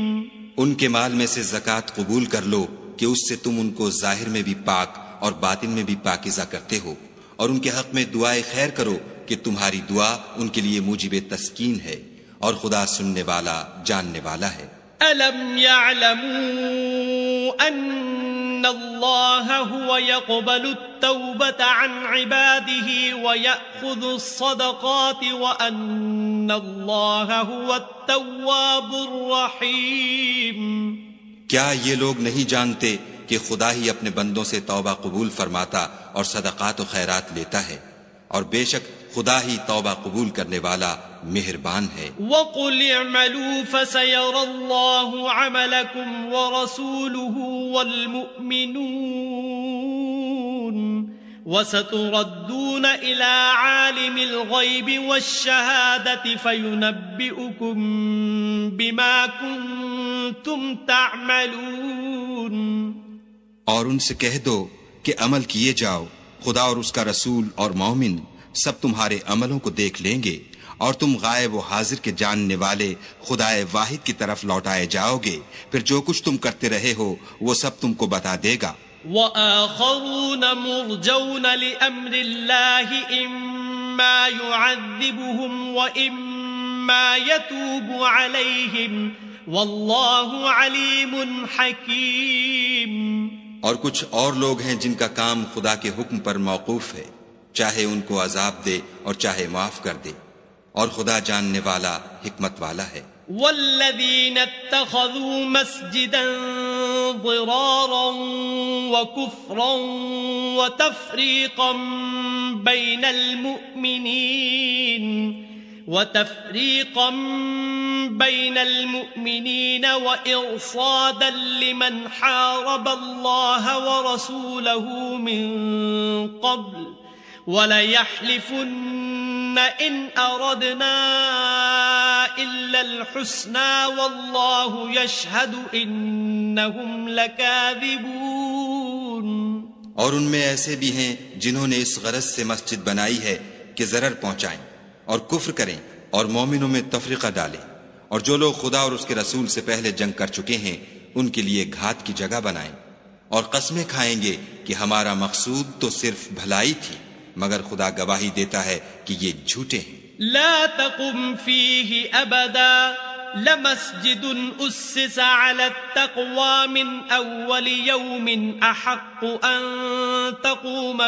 ان کے مال میں سے زکوٰۃ قبول کر لو کہ اس سے تم ان کو ظاہر میں بھی پاک اور باطن میں بھی پاکیزہ کرتے ہو، اور ان کے حق میں دعائے خیر کرو کہ تمہاری دعا ان کے لیے موجب تسکین ہے، اور خدا سننے والا جاننے والا ہے. أَلَمْ يَعْلَمُوا أَنَّ اللَّهَ هُوَ يَقْبَلُ التَّوْبَةَ عَنْ عِبَادِهِ وَيَأْخُذُ الصَّدَقَاتِ وَأَنَّ اللَّهَ هُوَ التَّوَّابُ الرَّحِيمُ. کیا یہ لوگ نہیں جانتے کہ خدا ہی اپنے بندوں سے توبہ قبول فرماتا اور صدقات و خیرات لیتا ہے، اور بے شک خدا ہی توبہ قبول کرنے والا مہربان ہے. وَقُلْ اعْمَلُوا فَسَيَرَى اللَّهُ عَمَلَكُمْ وَرَسُولُهُ وَالْمُؤْمِنُونَ وَسَتُرَدُّونَ إِلَى عَالِمِ الْغَيْبِ وَالشَّهَادَةِ فَيُنَبِّئُكُم بِمَا كُنتُمْ تَعْمَلُونَ. اور ان سے کہہ دو کہ عمل کیے جاؤ، خدا اور اس کا رسول اور مومن سب تمہارے عملوں کو دیکھ لیں گے، اور تم غائب و حاضر کے جاننے والے خدائے واحد کی طرف لوٹائے جاؤ گے، پھر جو کچھ تم کرتے رہے ہو وہ سب تم کو بتا دے گا. وآخرون مرجون لأمر الله إما يعذبهم وإما يتوب عليهم والله عليم حكيم. اور کچھ اور لوگ ہیں جن کا کام خدا کے حکم پر موقوف ہے، چاہے ان کو عذاب دے اور چاہے معاف کر دے، اور خدا جاننے والا حکمت والا ہے. والذین اتخذوا مسجدا ضرارا وكفرا وتفريقا بين المؤمنين وإرصادا لمن حارب الله ورسوله من قبل وَلَيَحْلِفُنَّ إِنْ أَرَدْنَا إِلَّا الْحُسْنَى وَاللَّهُ يَشْهَدُ إِنَّهُمْ لَكَاذِبُونَ. اور ان میں ایسے بھی ہیں جنہوں نے اس غرض سے مسجد بنائی ہے کہ ضرر پہنچائیں اور کفر کریں اور مومنوں میں تفریقہ ڈالیں، اور جو لوگ خدا اور اس کے رسول سے پہلے جنگ کر چکے ہیں ان کے لیے گھات کی جگہ بنائیں، اور قسمیں کھائیں گے کہ ہمارا مقصود تو صرف بھلائی تھی، مگر خدا گواہی دیتا ہے کہ یہ جھوٹے ہیں. لا تقم فيه ابدا لمسجد اسس على التقوى من اول يوم احق ان تقوم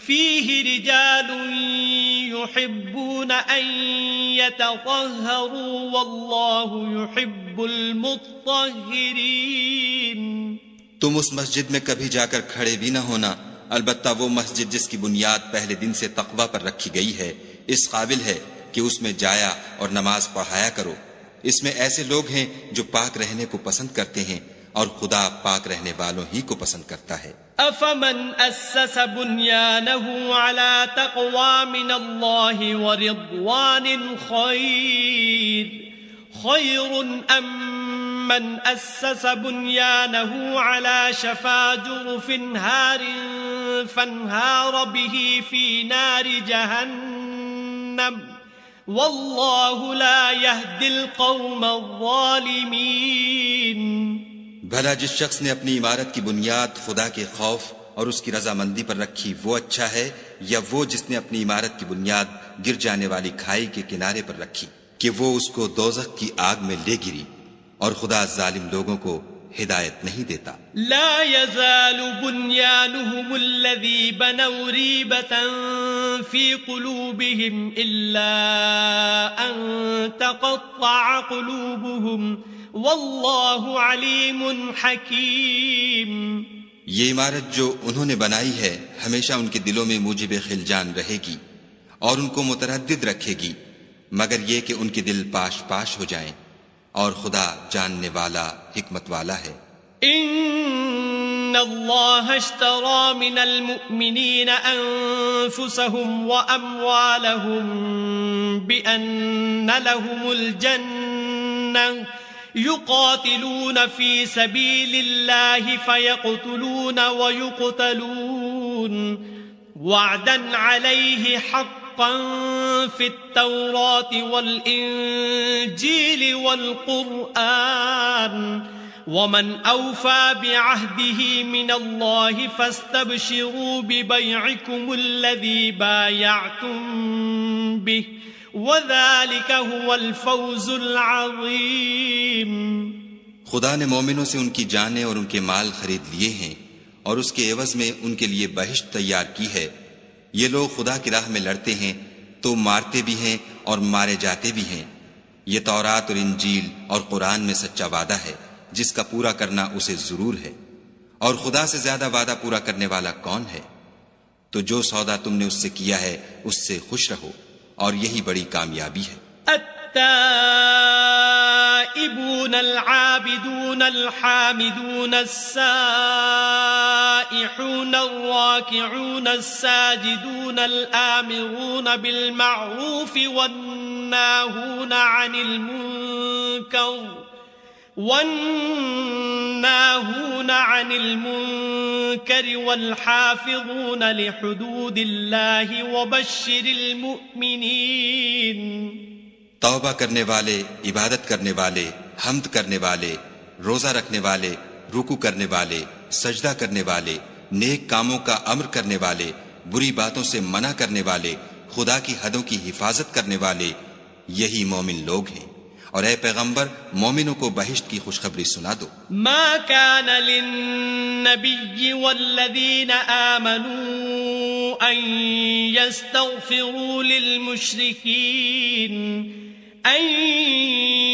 فيه رجال يحبون ان يتطهروا والله يحب المطهرين. تم اس مسجد میں کبھی جا کر کھڑے بھی نہ ہونا، البتہ وہ مسجد جس کی بنیاد پہلے دن سے تقوی پر رکھی گئی ہے اس قابل ہے کہ اس میں جایا اور نماز پڑھایا کرو. اس میں ایسے لوگ ہیں جو پاک رہنے کو پسند کرتے ہیں اور خدا پاک رہنے والوں ہی کو پسند کرتا ہے. افمن اسس بنيانه على تقوى من الله ورضوان خير ام من اسس بنيانه على شفا جرف هار فانهار به في نار جهنم والله لا يهدي القوم الظالمين. بھلا جس شخص نے اپنی عمارت کی بنیاد خدا کے خوف اور اس کی رضامندی پر رکھی وہ اچھا ہے، یا وہ جس نے اپنی عمارت کی بنیاد گر جانے والی کھائی کے کنارے پر رکھی کہ وہ اس کو دوزخ کی آگ میں لے گری، اور خدا ظالم لوگوں کو ہدایت نہیں دیتا. لا يزال بنيانهم الذي بنوا ريبة في قلوبهم إلا أن تقطع قلوبهم والله عليم حكيم. یہ عمارت جو انہوں نے بنائی ہے ہمیشہ ان کے دلوں میں موجب خلجان رہے گی اور ان کو متردد رکھے گی، مگر یہ کہ ان کے دل پاش پاش ہو جائیں، اور خدا جاننے والا حکمت والا ہے. ان اللہ اشترى من المؤمنین انفسهم واموالهم بان لهم الجنة يقاتلون في سبيل الله فيقتلون ويقتلون وعدا عليه حقا في التوراة والإنجيل والقرآن ومن أوفى بعهده من الله فاستبشروا ببيعكم الذي بايعتم به وَذَلِكَ هُوَ الْفَوْزُ الْعَظِيمُ. خدا نے مومنوں سے ان کی جانیں اور ان کے مال خرید لیے ہیں اور اس کے عوض میں ان کے لیے بہشت تیار کی ہے. یہ لوگ خدا کی راہ میں لڑتے ہیں تو مارتے بھی ہیں اور مارے جاتے بھی ہیں. یہ تورات اور انجیل اور قرآن میں سچا وعدہ ہے جس کا پورا کرنا اسے ضرور ہے، اور خدا سے زیادہ وعدہ پورا کرنے والا کون ہے؟ تو جو سودا تم نے اس سے کیا ہے اس سے خوش رہو، اور یہی بڑی کامیابی ہے. التائبون العابدون الحامدون السائحون الراكعون الساجدون الآمرون بالمعروف والناهون عن المنكر والحافظون لحدود الله وبشر المؤمنين. توبہ کرنے والے، عبادت کرنے والے، حمد کرنے والے، روزہ رکھنے والے، رکوع کرنے والے، سجدہ کرنے والے، نیک کاموں کا امر کرنے والے، بری باتوں سے منع کرنے والے، خدا کی حدوں کی حفاظت کرنے والے، یہی مومن لوگ ہیں. اور اے پیغمبر مومنوں کو بہشت کی خوشخبری سنا دو. ما كان للنبي والذين آمنوا أن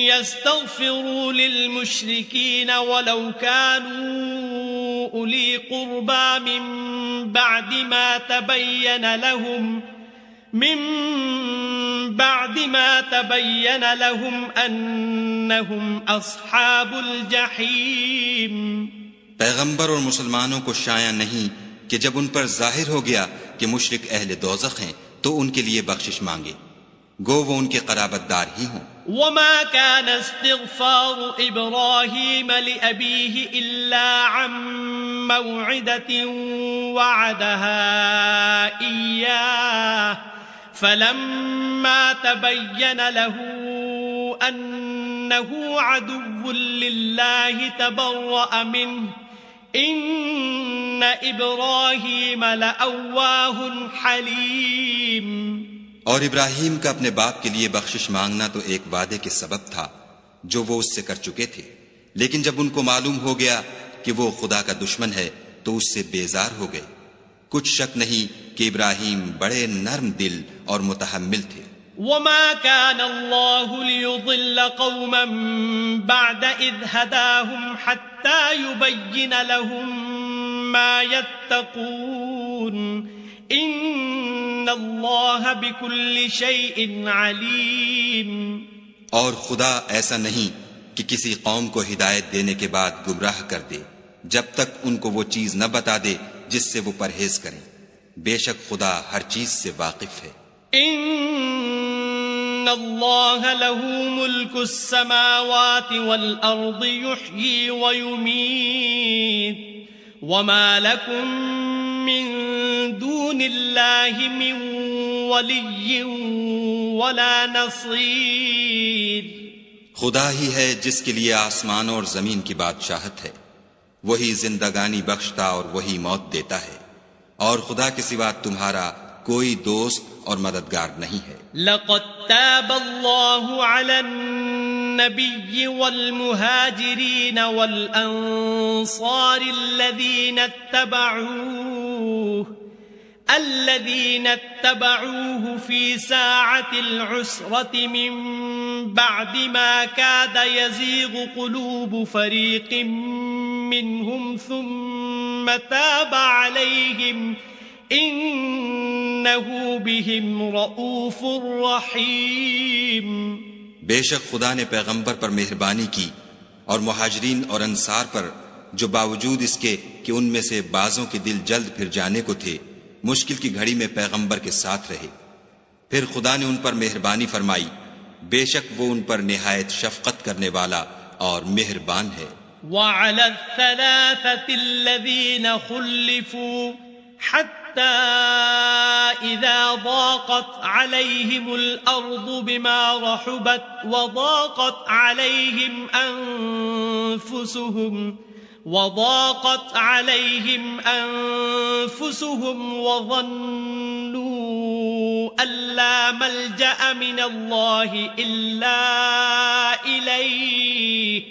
يستغفروا للمشركين ولو كانوا أولي قربى من بعد ما تبين لهم أنهم أصحاب الجحيم. پیغمبر اور مسلمانوں کو شایع نہیں کہ جب ان پر ظاہر ہو گیا کہ مشرک اہل دوزخ ہیں تو ان کے لیے بخشش مانگے، گو وہ ان کے قرابت دار ہی ہوں. وما كان استغفار إبراهيم لأبيه إلا عن موعدة وعدها إياه فلما تبين له أنه عدو لله تبرأ منه إن إبراهيم لأواه حليم. اور ابراہیم کا اپنے باپ کے لیے بخشش مانگنا تو ایک وعدے کے سبب تھا جو وہ اس سے کر چکے تھے، لیکن جب ان کو معلوم ہو گیا کہ وہ خدا کا دشمن ہے تو اس سے بیزار ہو گئے. کچھ شک نہیں کہ ابراہیم بڑے نرم دل اور متحمل تھے. وما كان الله ليضل قوما بعد إذ هداهم حتى يبين لهم ما يتقون ان اللہ بكل شيء علیم. اور خدا ایسا نہیں کہ کسی قوم کو ہدایت دینے کے بعد گمراہ کر دے جب تک ان کو وہ چیز نہ بتا دے جس سے وہ پرہیز کریں. بے شک خدا ہر چیز سے واقف ہے. ان اللہ له ملک السماوات والارض يحيي ويميت وما لكم من دون الله من ولي ولا نصير. خدا ہی ہے جس کے لیے آسمانوں اور زمین کی بادشاہت ہے، وہی زندگانی بخشتا اور وہی موت دیتا ہے، اور خدا کے سوا تمہارا کوئی دوست اور مددگار نہیں ہے. لقد تاب الله على النبي والمهاجرين والأنصار الذين اتبعوه في ساعة العسرة من بعد ما كاد يزيغ قلوب فريق منهم ثم تاب عليهم إنه بهم رؤوف رحيم. بے شک خدا نے پیغمبر پر مہربانی کی اور مہاجرین اور انصار پر، جو باوجود اس کے کہ ان میں سے بعضوں کے دل جلد پھر جانے کو تھے، مشکل کی گھڑی میں پیغمبر کے ساتھ رہے. پھر خدا نے ان پر مہربانی فرمائی، بے شک وہ ان پر نہایت شفقت کرنے والا اور مہربان ہے. وعلى الثلاثة الذين خلفوا حتى إذا ضاقت عليهم الأرض بما رحبت وضاقت عليهم أنفسهم وظنوا أن لا ملجأ من الله إلا إليه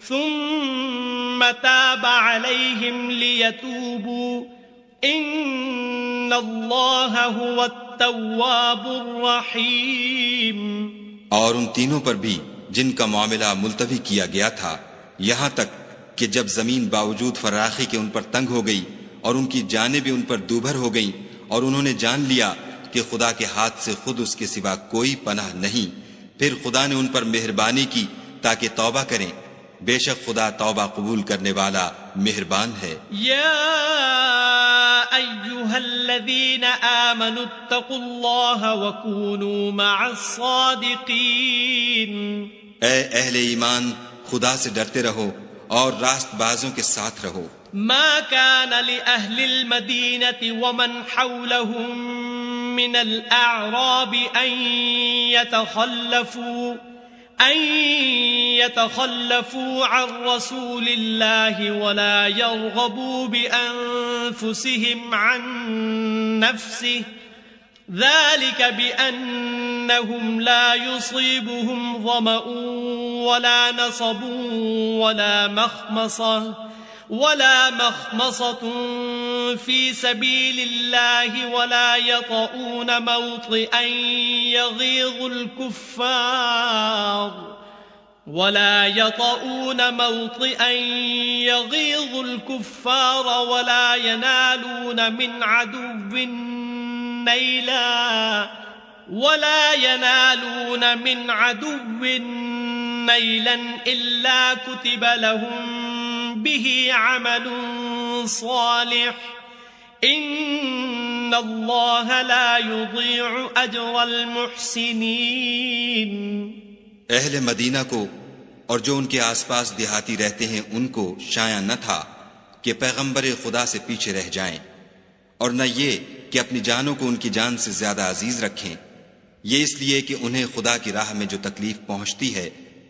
ثم تاب عليهم ليتوبوا إن الله هو التواب الرحيم. اور ان تینوں پر بھی جن کا معاملہ ملتوی کیا گیا تھا، یہاں تک کہ جب زمین باوجود فراخی کے ان پر تنگ ہو گئی اور ان کی جانیں بھی ان پر دوبھر ہو گئیں، اور انہوں نے جان لیا کہ خدا کے ہاتھ سے خود اس کے سوا کوئی پناہ نہیں، پھر خدا نے ان پر مہربانی کی تاکہ توبہ کریں. بے شک خدا توبہ قبول کرنے والا مہربان ہے. یا ایھا الذین آمنوا اتقوا اللہ وکونوا مع الصادقین. اے اہل ایمان، خدا سے ڈرتے رہو اور راست بازوں کے ساتھ رہو. ما كان لأهل المدينة ومن حولهم من الأعراب أن يتخلفوا عن رسول الله ولا يرغبوا بأنفسهم عن نفسه ذلك بأنهم لا يصيبهم ظمأ ولا نصب ولا مخمصة في سبيل الله ولا يطؤون موطئا يغيظ الكفار ولا ينالون من عدو نيلا إلا كتب لهم به عمل صالح ان اللہ لا یضیع اجر المحسنین. اہل مدینہ کو اور جو ان کے آس پاس دیہاتی رہتے ہیں ان کو شایع نہ تھا کہ پیغمبر خدا سے پیچھے رہ جائیں، اور نہ یہ کہ اپنی جانوں کو ان کی جان سے زیادہ عزیز رکھیں. یہ اس لیے کہ انہیں خدا کی راہ میں جو تکلیف پہنچتی ہے،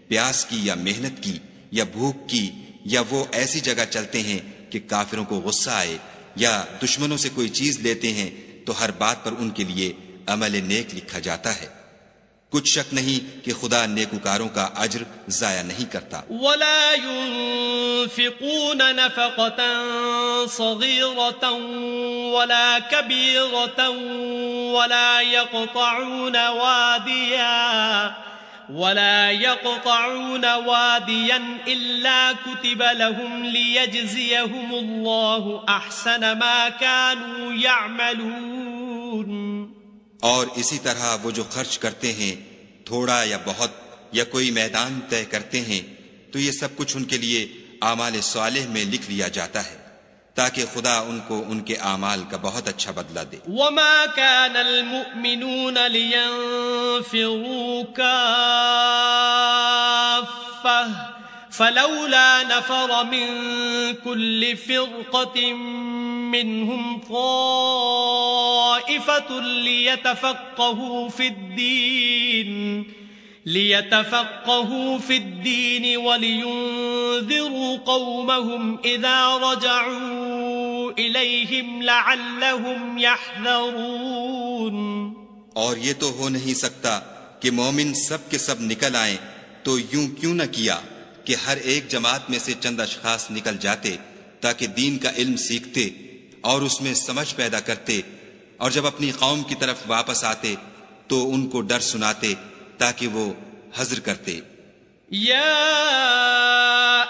پیاس کی یا محنت کی یا بھوک کی، یا وہ ایسی جگہ چلتے ہیں کہ کافروں کو غصہ آئے، یا دشمنوں سے کوئی چیز لیتے ہیں، تو ہر بات پر ان کے لیے عمل نیک لکھا جاتا ہے. کچھ شک نہیں کہ خدا نیکوکاروں کا اجر ضائع نہیں کرتا. ولا ينفقون نفقة صغيرة ولا كبيرة ولا يقطعون واديا إلا كتب لهم ليجزيهم الله أحسن ما كانوا يعملون. اور اسی طرح وہ جو خرچ کرتے ہیں، تھوڑا یا بہت، یا کوئی میدان طے کرتے ہیں، تو یہ سب کچھ ان کے لیے اعمال صالح میں لکھ لیا جاتا ہے تاکہ خدا ان کو ان کے اعمال کا بہت اچھا بدلہ دے. وما كان المؤمنون لينفروا كافة فلولا نفر من كل فرقة منهم طائفة ليتفقهوا في الدين ولينذروا قومهم إذا رجعوا إليهم لعلهم يحذرون. اور یہ تو ہو نہیں سکتا کہ مومن سب کے سب نکل آئیں، تو یوں کیوں نہ کیا کہ ہر ایک جماعت میں سے چند اشخاص نکل جاتے تاکہ دین کا علم سیکھتے اور اس میں سمجھ پیدا کرتے، اور جب اپنی قوم کی طرف واپس آتے تو ان کو ڈر سناتے تاکہ وہ حذر کرتے. یا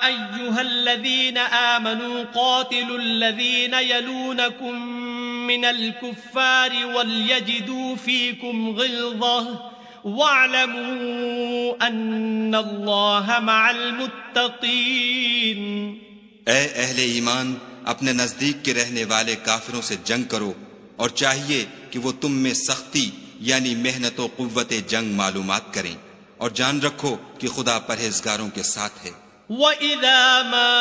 ایھا الذین آمنوا قاتلوا الذین یلونکم من الکفار ولیجدوا فیکم غلظہ واعلموا ان اللہ مع المتقین. اے اہل ایمان، اپنے نزدیک کے رہنے والے کافروں سے جنگ کرو، اور چاہیے کہ وہ تم میں سختی یعنی محنت و قوت جنگ معلومات کریں، اور جان رکھو کہ خدا پرہیزگاروں کے ساتھ ہے. وَإِذَا مَا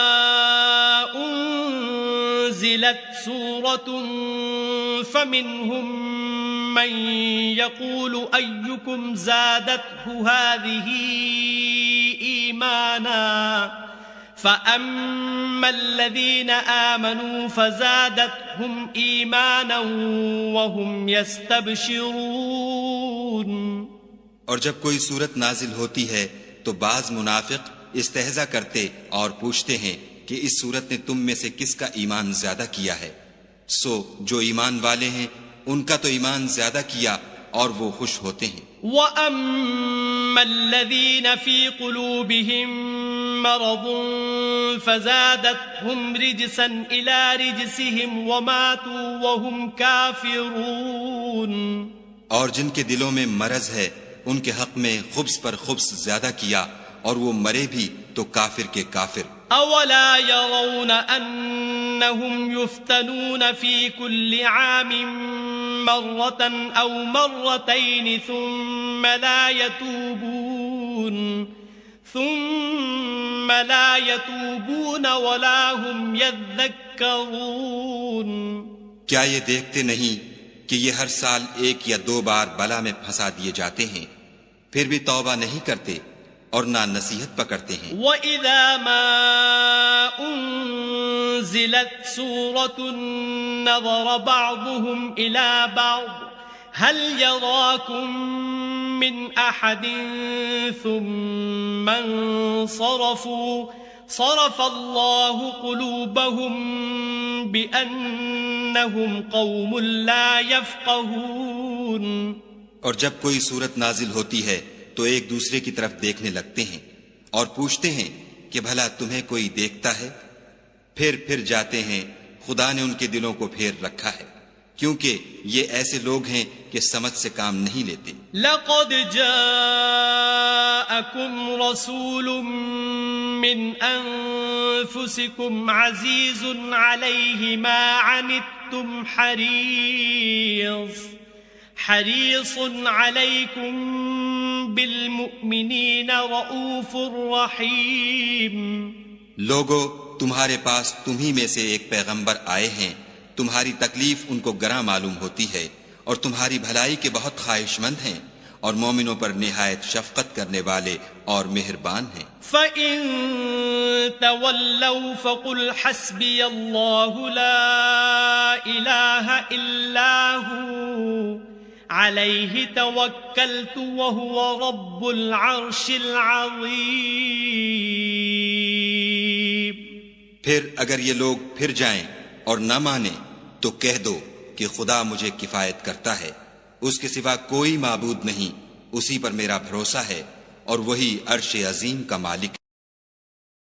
أُنزِلَتْ سُورَةٌ فَمِنْهُمْ مَنْ يَقُولُ أَيُّكُمْ زَادَتْهُ هَذِهِ إِيمَانًا فَأَمَّا الَّذِينَ آمَنُوا فَزَادَتْهُمْ إِيمَانًا وَهُمْ يَسْتَبْشِرُونَ. اور جب کوئی صورت نازل ہوتی ہے تو بعض منافق استہزا کرتے اور پوچھتے ہیں کہ اس صورت نے تم میں سے کس کا ایمان زیادہ کیا ہے. سو جو ایمان والے ہیں ان کا تو ایمان زیادہ کیا اور وہ خوش ہوتے ہیں. وَأَمَّا الَّذِينَ فِي قُلُوبِهِم مَّرَضٌ فَزَادَتْهُمْ رِجْسًا إِلَى رِجْسِهِمْ وَمَاتُوا وَهُمْ كَافِرُونَ. اور جن کے دلوں میں مرض ہے ان کے حق میں خبث پر خبث زیادہ کیا اور وہ مرے بھی تو کافر کے کافر. اولا يرون انهم يفتنون في كل عام مرة او مرتين ثم لا يتوبون ولا هم يذكرون. کیا یہ دیکھتے نہیں کہ یہ ہر سال ایک یا دو بار بلا میں پھنسا دیے جاتے ہیں، پھر بھی توبہ نہیں کرتے اور نہ نصیحت پکڑتے ہیں. وَإِذَا مَا أُنزِلَتْ سُورَةٌ نَظَرَ بَعْضُهُمْ إِلَى بَعْضٍ هَلْ يَرَاكُمْ مِنْ أَحَدٍ ثُمَّ انصَرَفُوا صَرَفَ اللَّهُ قُلُوبَهُمْ بِأَنَّهُمْ قَوْمٌ لَا يَفْقَهُونَ. اور جب کوئی صورت نازل ہوتی ہے تو ایک دوسرے کی طرف دیکھنے لگتے ہیں اور پوچھتے ہیں کہ بھلا تمہیں کوئی دیکھتا ہے؟ پھر جاتے ہیں، خدا نے ان کے دلوں کو پھیر رکھا ہے، کیونکہ یہ ایسے لوگ ہیں کہ سمجھ سے کام نہیں لیتے. لَقَدْ جَاءَكُمْ رَسُولٌ مِّنْ أَنفُسِكُمْ عَزِيزٌ عَلَيْهِ مَا عَنِتُّمْ حَرِيصٌ عَلَيْكُمْ بِالْمُؤْمِنِينَ رَءُوفٌ رَحِيمٌ. لوگو، تمہارے پاس تمہیں میں سے ایک پیغمبر آئے ہیں، تمہاری تکلیف ان کو گراں معلوم ہوتی ہے اور تمہاری بھلائی کے بہت خواہش مند ہیں، اور مومنوں پر نہایت شفقت کرنے والے اور مہربان ہیں. فَإِن تَوَلَّوْا فَقُلْ حَسْبِيَ اللَّهُ لَا إِلَٰهَ إِلَّا هُوَ عَلَيْهِ تَوَكَّلْتُ وَهُوَ رَبُّ الْعَرْشِ الْعَظِيمِ. پھر اگر یہ لوگ پھر جائیں اور نہ مانیں تو کہہ دو کہ خدا مجھے کفایت کرتا ہے، اس کے سوا کوئی معبود نہیں، اسی پر میرا بھروسہ ہے اور وہی عرش عظیم کا مالک ہے.